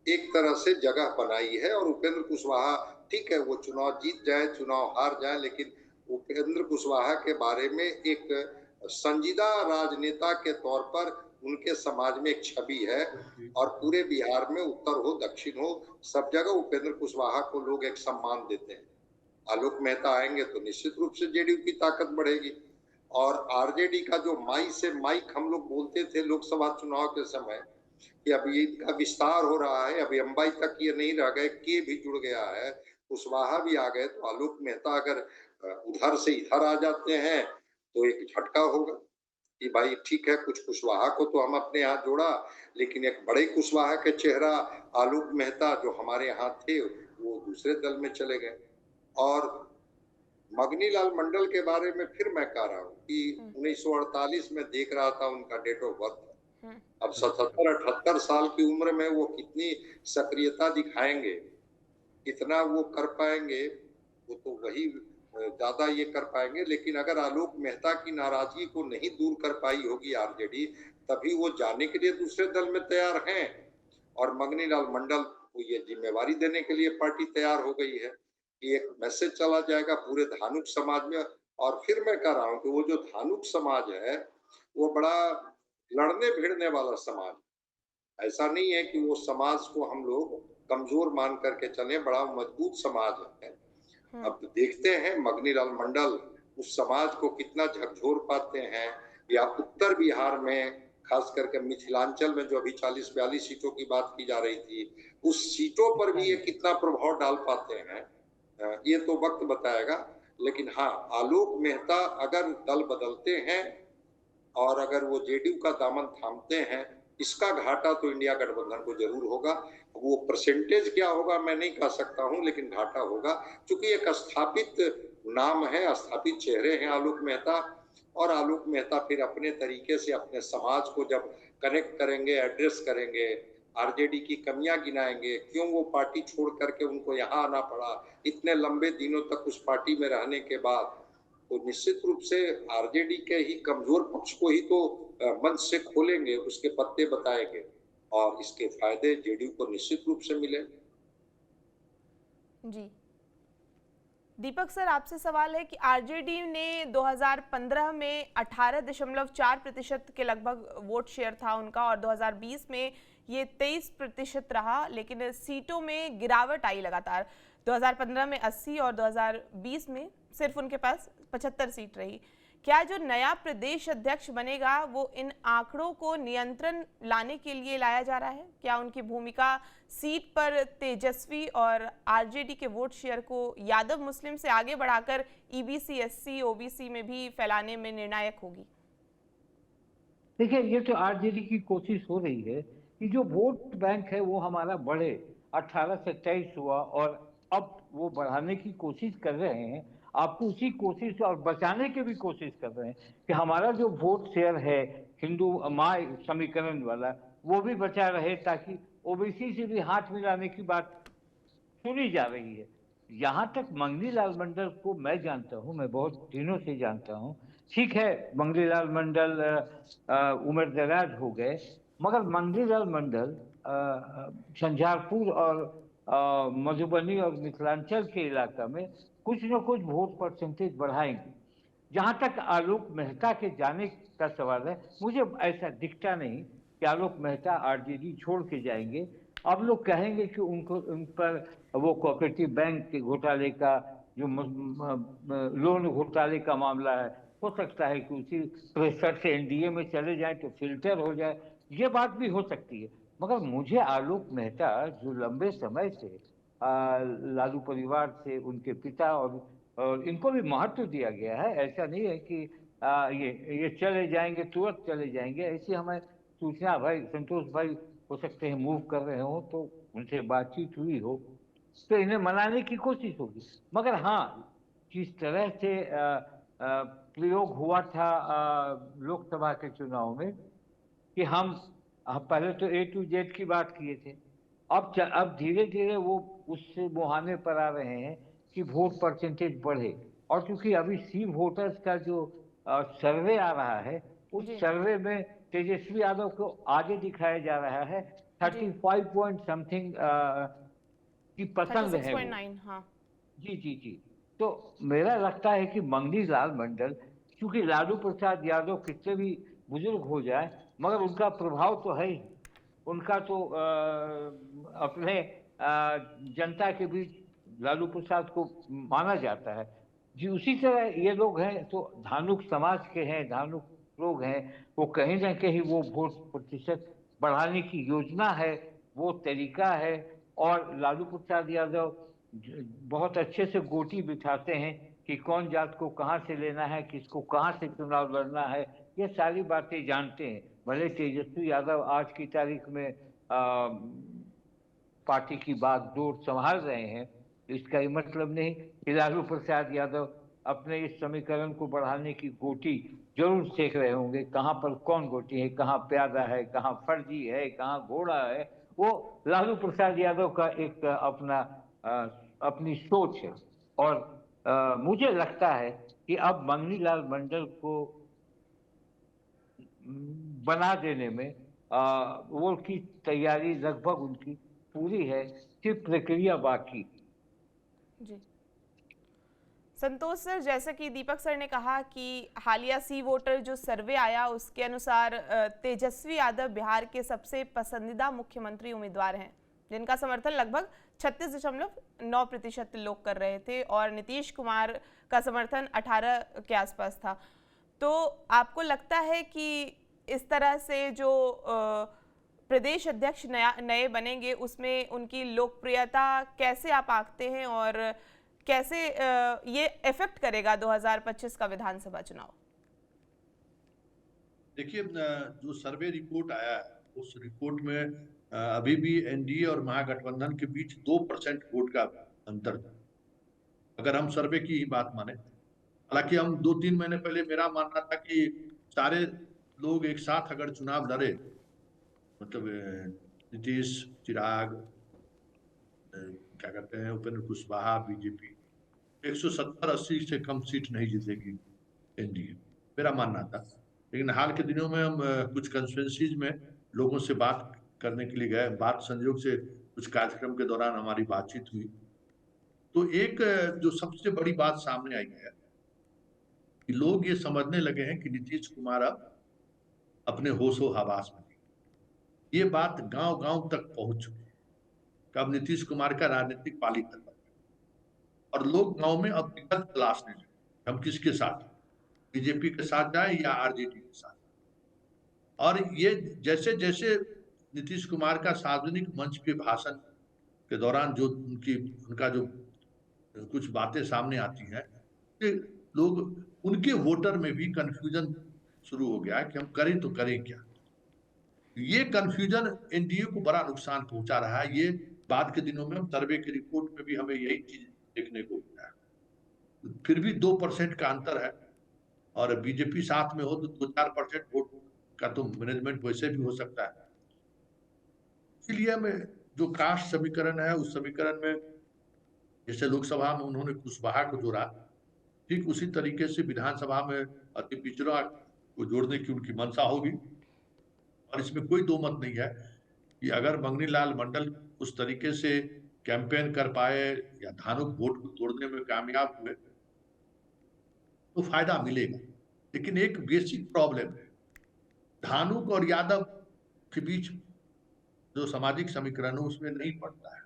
एक तरह से जगह बनाई है। और उपेंद्र कुशवाहा, ठीक है, वो चुनाव जीत जाए, चुनाव हार जाए, लेकिन उपेंद्र कुशवाहा के बारे में एक संजीदा राजनेता के तौर पर उनके समाज में एक छवि है। और पूरे बिहार में उत्तर हो दक्षिण हो, सब जगह उपेंद्र कुशवाहा को लोग एक सम्मान देते हैं। आलोक मेहता आएंगे तो निश्चित रूप से जेडीयू की ताकत बढ़ेगी। और आरजेडी का जो माई से माइक हम लोग बोलते थे लोकसभा चुनाव के समय कि अभी इनका विस्तार हो रहा है, अभी अंबाई तक ये नहीं रह गए, के भी जुड़ गया है, कुशवाहा भी आ गए, तो आलोक मेहता अगर उधर से इधर आ जाते हैं तो एक झटका होगा कि भाई ठीक है, कुछ कुशवाहा को तो हम अपने यहाँ जोड़ा, लेकिन एक बड़े कुशवाहा के चेहरा आलोक मेहता जो हमारे यहाँ थे, वो दूसरे दल में चले गए। और मगनीलाल मंडल के बारे में फिर मैं कह रहा हूँ कि 1948 में देख रहा था उनका डेट ऑफ बर्थ। अब 77-78 साल की उम्र में वो कितनी सक्रियता दिखाएंगे, कितना वो कर पाएंगे, वो तो वही ज्यादा ये कर पाएंगे। लेकिन अगर आलोक मेहता की नाराजगी को नहीं दूर कर पाई होगी आरजेडी, तभी वो जाने के लिए दूसरे दल में तैयार हैं। और मगनीलाल मंडल को ये जिम्मेवारी देने के लिए पार्टी तैयार हो गई है कि एक मैसेज चला जाएगा पूरे धानुक समाज में। और फिर मैं कह रहा हूँ कि वो जो धानुक समाज है, वो बड़ा लड़ने भिड़ने वाला समाज, ऐसा नहीं है कि वो समाज को हम लोग कमजोर मान करके चले, बड़ा मजबूत समाज है। अब देखते हैं मगनीलाल मंडल उस समाज को कितना झकझोर पाते हैं, या उत्तर बिहार में खास करके मिथिलांचल में जो अभी 40-42 सीटों की बात की जा रही थी, उस सीटों पर भी ये कितना प्रभाव डाल पाते हैं, ये तो वक्त बताएगा। लेकिन हाँ, आलोक मेहता अगर दल बदलते हैं और अगर वो जेडीयू का दामन थामते हैं, इसका घाटा तो इंडिया गठबंधन को जरूर होगा। वो परसेंटेज क्या होगा मैं नहीं कह सकता हूं, लेकिन घाटा होगा, क्योंकि एक स्थापित नाम है, स्थापित चेहरे हैं आलोक मेहता। और आलोक मेहता फिर अपने तरीके से अपने समाज को जब कनेक्ट करेंगे, एड्रेस करेंगे, आरजेडी की कमियां गिनाएंगे, क्यों वो पार्टी छोड़ करके उनको यहाँ आना पड़ा, इतने लंबे दिनों तक उस पार्टी में रहने के बाद, तो निश्चित रूप से आरजेडी के ही कमजोर पक्ष को ही तो मंच से खोलेंगे, उसके पत्ते बताएंगे, और इसके फायदे जेडीयू को निश्चित रूप से मिले। जी दीपक सर, आपसे सवाल है कि आरजेडी ने 2015 में 18.4% के लगभग वोट शेयर था उनका, और 2020 में ये 23% रहा, लेकिन सीटों में गिरावट आई लगातार। 2015 में 80 और 2020 में सिर्फ उनके पास 75 सीट रही। क्या जो नया प्रदेश अध्यक्ष बनेगा वो इन आंकड़ों को नियंत्रण लाने के लिए लाया जा रहा है? क्या उनकी भूमिका सीट पर तेजस्वी और आरजेडी के वोट शेयर को यादव मुस्लिम से आगे बढ़ाकर ईबीसी, एससी, ओबीसी में भी फैलाने में निर्णायक होगी? देखिए, ये तो आरजेडी की कोशिश हो रही है कि जो वोट बैंक है वो हमारा बढ़े। 18 से 23 हुआ और अब वो बढ़ाने की कोशिश कर रहे हैं। आपको उसी कोशिश और बचाने की भी कोशिश कर रहे हैं कि हमारा जो वोट शेयर है हिंदू माँ समीकरण वाला वो भी बचा रहे, ताकि ओबीसी से भी हाथ मिलाने की बात सुनी जा रही है। यहाँ तक मंगनी लाल मंडल को मैं जानता हूँ, मैं बहुत दिनों से जानता हूँ। ठीक है, मंगनी लाल मंडल उम्र दराज हो गए, मगर मंगनी लाल मंडल झंझारपुर और मधुबनी और मिथिलांचल के इलाका में कुछ न कुछ वोट परसेंटेज बढ़ाएंगे। जहां तक आलोक मेहता के जाने का सवाल है, मुझे ऐसा दिखता नहीं कि आलोक मेहता आरजेडी छोड़ के जाएंगे। अब लोग कहेंगे कि उनको उन पर वो कोऑपरेटिव बैंक के घोटाले का जो लोन घोटाले का मामला है, हो सकता है कि उसी प्रेशर से एनडीए में चले जाए तो फिल्टर हो जाए, ये बात भी हो सकती है। मगर मुझे आलोक मेहता जो लंबे समय से लालू परिवार से, उनके पिता और इनको भी महत्व दिया गया है, ऐसा नहीं है कि ये चले जाएंगे, तुरंत चले जाएंगे, ऐसी हमें सूचना भाई संतोष भाई हो सकते हैं मूव कर रहे हो तो उनसे बातचीत हुई हो तो इन्हें मनाने की कोशिश होगी। मगर हाँ, जिस तरह से प्रयोग हुआ था लोकसभा के चुनाव में कि हम पहले तो A to Z की बात किए थे, अब धीरे धीरे वो उससे मुहाने पर आ रहे हैं कि वोट परसेंटेज बढ़े। और क्योंकि अभी सी वोटर्स का जो सर्वे आ रहा है, उस सर्वे में तेजस्वी यादव को आगे दिखाया जा रहा है, 35 पॉइंट समथिंग की पसंद है वो। हाँ। जी जी जी। तो मेरा लगता है कि मंगनी लाल मंडल, क्योंकि लालू प्रसाद यादव कितने भी बुजुर्ग हो जाए मगर उनका प्रभाव तो है ही, उनका तो अपने जनता के बीच लालू प्रसाद को माना जाता है जी। उसी तरह ये लोग हैं तो धानुक समाज के हैं, धानुक लोग हैं, वो कहीं ना कहीं वो वोट प्रतिशत बढ़ाने की योजना है, वो तरीका है। और लालू प्रसाद यादव बहुत अच्छे से गोटी बिठाते हैं कि कौन जात को कहाँ से लेना है, किसको कहाँ से चुनाव लड़ना है, ये सारी बातें जानते हैं। भले तेजस्वी यादव आज की तारीख में पार्टी की बागडोर संभाल रहे हैं, इसका ये मतलब नहीं कि लालू प्रसाद यादव अपने इस समीकरण को बढ़ाने की गोटी जरूर सेक रहे होंगे। कहाँ पर कौन गोटी है, कहाँ प्यादा है, कहाँ फर्जी है, कहाँ घोड़ा है, वो लालू प्रसाद यादव का एक अपनी सोच है। और मुझे लगता है कि अब मंगनी लाल मंडल को बना देने में वो की तैयारी लगभग उनकी पूरी है, सिर्फ प्रक्रिया बाकी। जी संतोष सर, जैसा कि दीपक सर ने कहा कि हालिया सी वोटर जो सर्वे आया उसके अनुसार तेजस्वी यादव बिहार के सबसे पसंदीदा मुख्यमंत्री उम्मीदवार हैं, जिनका समर्थन लगभग 36.9% लोग कर रहे थे और नीतीश कुमार का समर्थन 18 के आसपास था। तो आपको लगता है कि इस तरह से जो प्रदेश अध्यक्ष नए बनेंगे उसमें उनकी लोकप्रियता कैसे आप आंकते हैं और कैसे ये इफेक्ट करेगा 2025 का विधानसभा चुनाव? देखिए, जो सर्वे रिपोर्ट आया है उस रिपोर्ट में अभी भी एनडीए और महागठबंधन के बीच 2% वोट का अंतर था, अगर हम सर्वे की ही बात माने। हालांकि हम 2-3 महीने पहले मेरा मानना था कि सारे लोग एक साथ अगर चुनाव लड़े, मतलब नीतीश, चिराग, क्या कहते हैं, उपेंद्र कुशवाहा, बीजेपी, 170-80 से कम सीट नहीं जीतेगी एनडीए, मेरा मानना था। लेकिन हाल के दिनों में हम कुछ कंस्टिट्यूएंसीज में लोगों से बात करने के लिए गए, बात संयोग से कुछ कार्यक्रम के दौरान हमारी बातचीत हुई, तो एक जो सबसे बड़ी बात सामने आई है कि लोग ये समझने लगे हैं कि नीतीश कुमार अब अपने होशो हवास में, ये बात गांव-गांव तक पहुंच चुकी है कि अब नीतीश कुमार का राजनीतिक पाली खत्म है और लोग गांव में अब विकल्प तलाशने लगे, हम किसके साथ, बीजेपी के साथ जाए या आरजेडी के साथ। और ये जैसे जैसे नीतीश कुमार का सार्वजनिक मंच पे भाषण के दौरान जो उनका जो कुछ बातें सामने आती हैं, लोग, उनके वोटर में भी कंफ्यूजन शुरू हो गया है कि हम करें तो करें क्या। ये कंफ्यूजन एनडीए को बड़ा नुकसान पहुंचा रहा है। ये बाद के दिनों में हम सर्वे की रिपोर्ट में भी हमें यही चीज देखने को मिला है। फिर भी 2% का अंतर है, और बीजेपी साथ में हो तो 2-4% वोट का तो मैनेजमेंट वैसे भी हो सकता है। इसलिए हमें जो कास्ट समीकरण है, उस समीकरण में जैसे लोकसभा में उन्होंने कुशवाहा को जोड़ा, ठीक उसी तरीके से विधानसभा में अति पिछड़ा को जोड़ने की उनकी मंशा होगी। और इसमें कोई दो मत नहीं है कि अगर मंगनी लाल मंडल उस तरीके से कैंपेन कर पाए या धानुक वोट को तोड़ने में कामयाब हुए तो फायदा मिलेगा। लेकिन एक बेसिक प्रॉब्लम है, धानुक और यादव के बीच जो सामाजिक समीकरण है उसमें नहीं पड़ता है।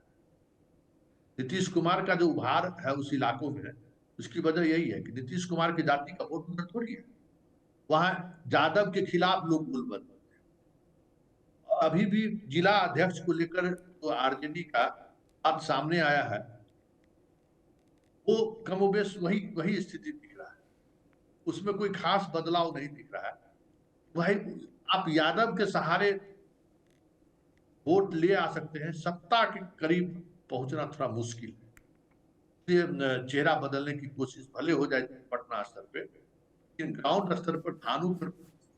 नीतीश कुमार का जो उभार है उस इलाकों में, उसकी वजह यही है कि नीतीश कुमार की जाति का वोट उधर थोड़ी है, वहां यादव के खिलाफ लोग गुलबंद हैं। और अभी भी जिला अध्यक्ष को लेकर जो आरजेडी का बात सामने आया है, वो कमोबेश वही वही स्थिति दिख रहा है, उसमें कोई खास बदलाव नहीं दिख रहा है। वही आप यादव के सहारे वोट ले आ सकते हैं, सत्ता के करीब पहुंचना थोड़ा मुश्किल है। चेहरा बदलने की कोशिश भले हो जाए पटना स्तर पे, लेकिन ग्राउंड स्तर पर धानु पर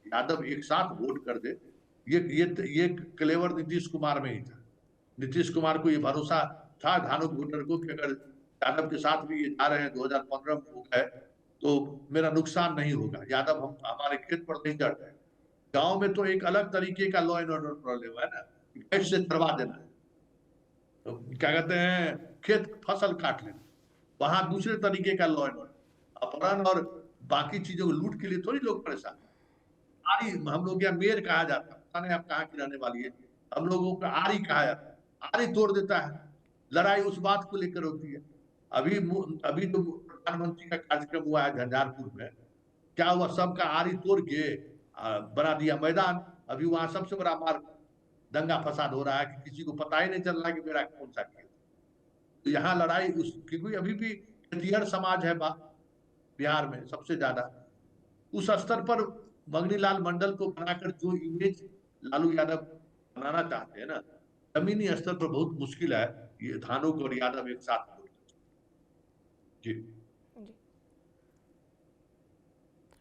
यादव एक साथ वोट कर दे, ये क्लेवर नीतीश कुमार में ही था। नीतीश कुमार को ये भरोसा था धानु वोटर को कि अगर यादव के साथ भी ये जा रहे हैं 2015 में हो गए तो मेरा नुकसान नहीं होगा, यादव हम हमारे खेत पर नहीं चढ़ रहे। गांव में तो एक अलग तरीके का लॉ एंड ऑर्डर प्रॉब्लम है ना, कैसे करवा देना है, तो क्या कहते हैं खेत फसल काट लेना, वहां दूसरे तरीके का लॉ एंड ऑर्डर, अपहरण और बाकी चीजों को लूट के लिए थोड़ी लोग परेशान। आरी हम लोग या मेयर कहा जाता है, पता नहीं आप कहाँ की रहने वाली है, हम लोगों को आरी कहा जाता है, आरी तोड़ देता है, लड़ाई उस बात को लेकर होती है। अभी अभी तो प्रधानमंत्री का कार्यक्रम हुआ है झंझारपुर में, क्या हुआ, सबका आरी तोड़ के बना दिया मैदान। अभी वहां सबसे बड़ा मार दंगा फसाद हो रहा है कि किसी को पता ही नहीं चल रहा कि मेरा कौन सा खेत। तो यहाँ लड़ाई क्योंकि अभी भी खेतिहर समाज है बिहार में सबसे ज्यादा, उस स्तर पर मंगनी लाल मंडल को बनाकर जो इमेज लालू यादव बनाना चाहते हैं ना, जमीनी स्तर पर बहुत मुश्किल है ये धानुक और यादव एक साथ। जी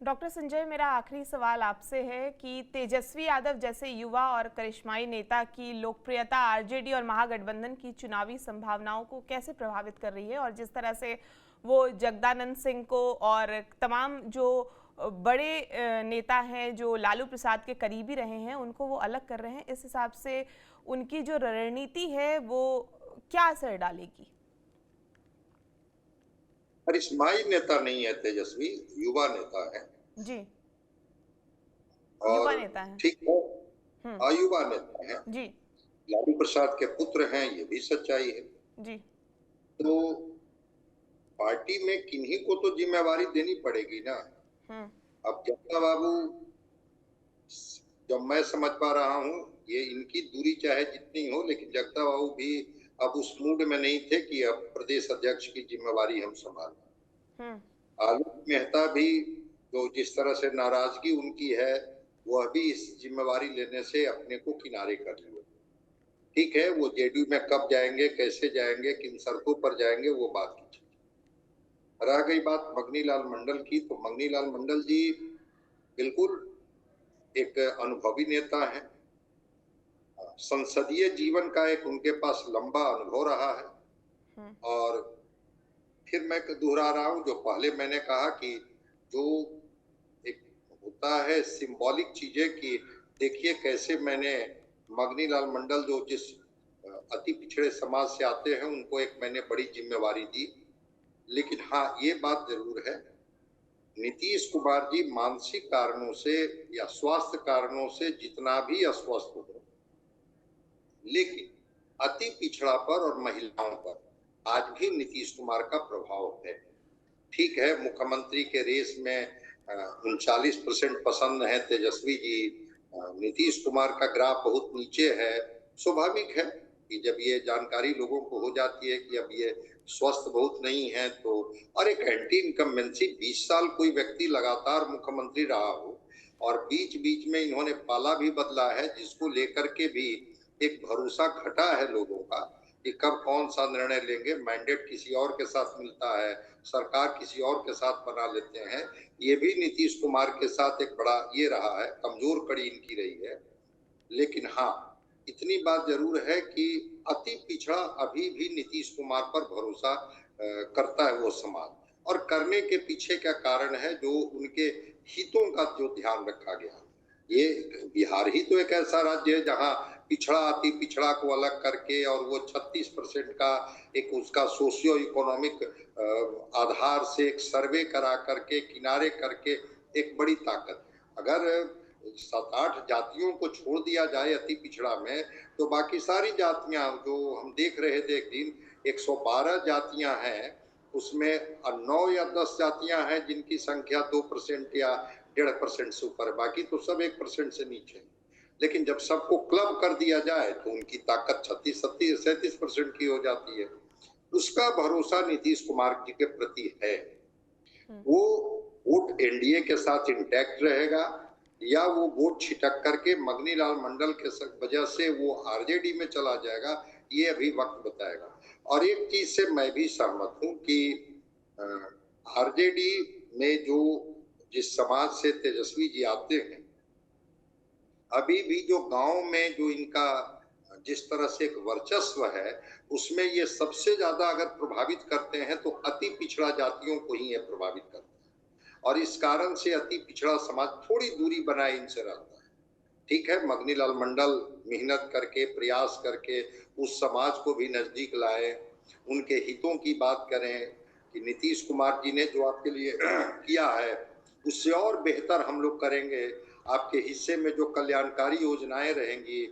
डॉक्टर संजय, मेरा आखिरी सवाल आपसे है कि तेजस्वी यादव जैसे युवा और करिश्माई नेता की लोकप्रियता आरजेडी और महागठबंधन की चुनावी संभावनाओं को कैसे प्रभावित कर रही है, और जिस तरह से वो जगदानंद सिंह को और तमाम जो बड़े नेता हैं जो लालू प्रसाद के करीबी रहे हैं उनको वो अलग कर रहे हैं, इस हिसाब से उनकी जो रणनीति है वो क्या असर डालेगी? करिश्माई नेता नहीं है तेजस्वी, युवा नेता है जी, और युवा नेता है, ठीक है, अयुवा नेता है जी, लालू प्रसाद के पुत्र हैं, ये भी सच्चाई है जी। तो पार्टी में किन्हीं को तो जिम्मेवारी देनी पड़ेगी ना। अब जगदा बाबू, जब मैं समझ पा रहा हूँ, ये इनकी दूरी चाहे जितनी हो, लेकिन जगदा बाबू भी अब उस मूड में नहीं थे कि अब प्रदेश अध्यक्ष की जिम्मेवारी हम संभालें। आलोक मेहता भी जो जिस तरह से नाराजगी उनकी है, वह भी इस जिम्मेवारी लेने से अपने को किनारे कर लिए। ठीक है, वो जेडीयू में कब जाएंगे, कैसे जाएंगे, किन सड़कों पर जाएंगे, वो बात की। रह गई बात मंगनी लाल मंडल की, तो मंगनी लाल मंडल जी बिल्कुल एक अनुभवी नेता है, संसदीय जीवन का एक उनके पास लंबा अनुभव रहा है। और फिर मैं दोहरा रहा हूं जो पहले मैंने कहा कि जो एक होता है सिंबॉलिक चीजें कि देखिए कैसे मैंने मंगनी लाल मंडल जो जिस अति पिछड़े समाज से आते हैं उनको एक मैंने बड़ी जिम्मेवारी दी। लेकिन हाँ, ये बात जरूर है, नीतीश कुमार जी मानसिक कारणों से या स्वास्थ्य कारणों से जितना भी अस्वस्थ हो, लेकिन अति पिछड़ा पर और महिलाओं पर आज भी नीतीश कुमार का प्रभाव है। ठीक है, मुख्यमंत्री के रेस में 39% पसंद है तेजस्वी जी, नीतीश कुमार का ग्राफ बहुत नीचे है। स्वाभाविक है कि जब ये जानकारी लोगों को हो जाती है कि अब ये स्वस्थ बहुत नहीं है, तो और एक एंटी इनकम्बेंसी 20 साल कोई व्यक्ति लगातार मुख्यमंत्री रहा हो और बीच बीच में इन्होंने पाला भी बदला है, जिसको लेकर के भी एक भरोसा घटा है लोगों का, कि कब कौन सा निर्णय लेंगे। मैंडेट किसी और के साथ मिलता है, सरकार किसी और के साथ बना लेते हैं। ये भी नीतीश कुमार के साथ एक बड़ा ये रहा है, कमजोर कड़ी इनकी रही है। लेकिन हाँ, इतनी बात जरूर है कि अति पिछड़ा अभी भी नीतीश कुमार पर भरोसा करता है वो समाज, और करने के पीछे क्या कारण है, जो उनके हितों का जो ध्यान रखा गया। ये बिहार ही तो एक ऐसा राज्य है जहाँ पिछड़ा अति पिछड़ा को अलग करके, और वो 36% का एक उसका सोशियो इकोनॉमिक आधार से एक सर्वे करा करके, किनारे करके एक बड़ी ताकत। अगर 7-8 जातियों को छोड़ दिया जाए अति पिछड़ा में, तो बाकी सारी जातियां जो हम देख रहे थे एक दिन, 112 जातियां हैं, उसमें 9 या 10 जातियां हैं जिनकी संख्या 2% या 1.5% से ऊपर है, बाकी तो सब 1% से नीचे। लेकिन जब सबको क्लब कर दिया जाए तो उनकी ताकत 36-37% की हो जाती है। उसका भरोसा नीतीश कुमार जी के प्रति है। वो वोट एनडीए के साथ इंटैक्ट रहेगा, या वो वोट छिटक करके मगनी लाल मंडल के वजह से वो आरजेडी में चला जाएगा, ये अभी वक्त बताएगा। और एक चीज से मैं भी सहमत हूं कि आरजेडी में जो जिस समाज से तेजस्वी जी आते हैं, अभी भी जो गांव में जो इनका जिस तरह से एक वर्चस्व है, उसमें ये सबसे ज्यादा अगर प्रभावित करते हैं तो अति पिछड़ा जातियों को ही ये प्रभावित करते हैं, और इस कारण से अति पिछड़ा समाज थोड़ी दूरी बनाए इनसे रहता है। ठीक है, मगनी लाल मंडल मेहनत करके, प्रयास करके उस समाज को भी नजदीक लाए, उनके हितों की बात करें कि नीतीश कुमार जी ने जो आपके लिए किया है उससे और बेहतर हम लोग करेंगे, आपके हिस्से में जो कल्याणकारी योजनाएं रहेंगी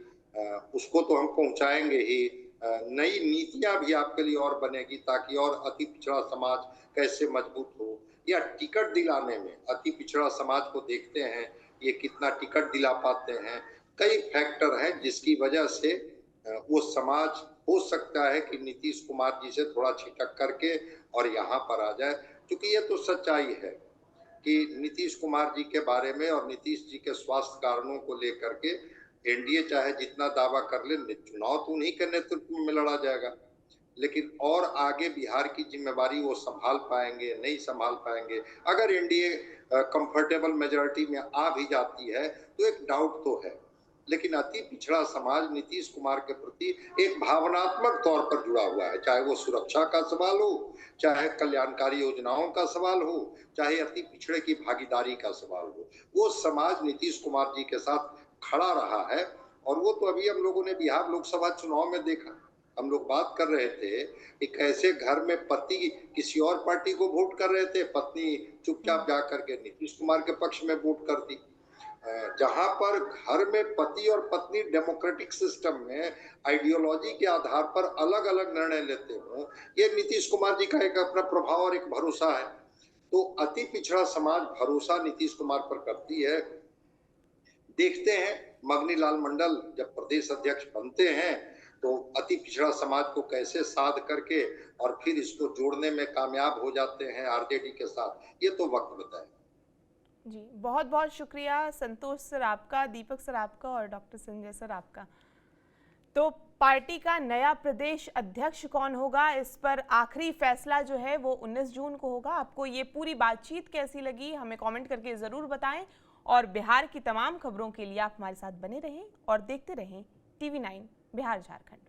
उसको तो हम पहुंचाएंगे ही, नई नीतियां भी आपके लिए और बनेगी ताकि और अति पिछड़ा समाज कैसे मजबूत हो। या टिकट दिलाने में अति पिछड़ा समाज को देखते हैं, ये कितना टिकट दिला पाते हैं। कई फैक्टर हैं जिसकी वजह से वो समाज हो सकता है कि नीतीश कुमार जी से थोड़ा छिटक करके और यहाँ पर आ जाए, क्योंकि ये तो सच्चाई है कि नीतीश कुमार जी के बारे में और नीतीश जी के स्वास्थ्य कारणों को लेकर के एनडीए चाहे जितना दावा कर ले, चुनाव तो उन्हीं के नेतृत्व में लड़ा जाएगा, लेकिन और आगे बिहार की जिम्मेवारी वो संभाल पाएंगे नहीं संभाल पाएंगे। अगर एनडीए कंफर्टेबल मेजॉरिटी में आ भी जाती है तो एक डाउट तो है, लेकिन अति पिछड़ा समाज नीतीश कुमार के प्रति एक भावनात्मक तौर पर जुड़ा हुआ है, चाहे वो सुरक्षा का सवाल हो, चाहे कल्याणकारी योजनाओं का सवाल हो, चाहे अति पिछड़े की भागीदारी का सवाल हो। वो समाज नीतीश कुमार जी के साथ खड़ा रहा है, और वो तो अभी हम लोगों ने बिहार लोकसभा चुनाव में देखा। हम लोग बात कर रहे थे कि कैसे घर में पति किसी और पार्टी को वोट कर रहे थे, पत्नी चुपचाप जाकर के नीतीश कुमार के पक्ष में वोट कर दी। जहां पर घर में पति और पत्नी डेमोक्रेटिक सिस्टम में आइडियोलॉजी के आधार पर अलग अलग निर्णय लेते हो, ये नीतीश कुमार जी का एक अपना प्रभाव और एक भरोसा है। तो अति पिछड़ा समाज भरोसा नीतीश कुमार पर करती है। देखते हैं मगनी लाल मंडल जब प्रदेश अध्यक्ष बनते हैं तो अति पिछड़ा समाज को कैसे साध करके और फिर इसको जोड़ने में कामयाब हो जाते हैं आरजेडी के साथ, ये तो वक्त बताए। जी, बहुत बहुत शुक्रिया संतोष सर आपका, दीपक सर आपका और डॉक्टर संजय सर आपका। तो पार्टी का नया प्रदेश अध्यक्ष कौन होगा, इस पर आखिरी फैसला जो है वो 19 जून को होगा। आपको ये पूरी बातचीत कैसी लगी हमें कमेंट करके ज़रूर बताएं, और बिहार की तमाम खबरों के लिए आप हमारे साथ बने रहें और देखते रहें TV9 बिहार झारखंड।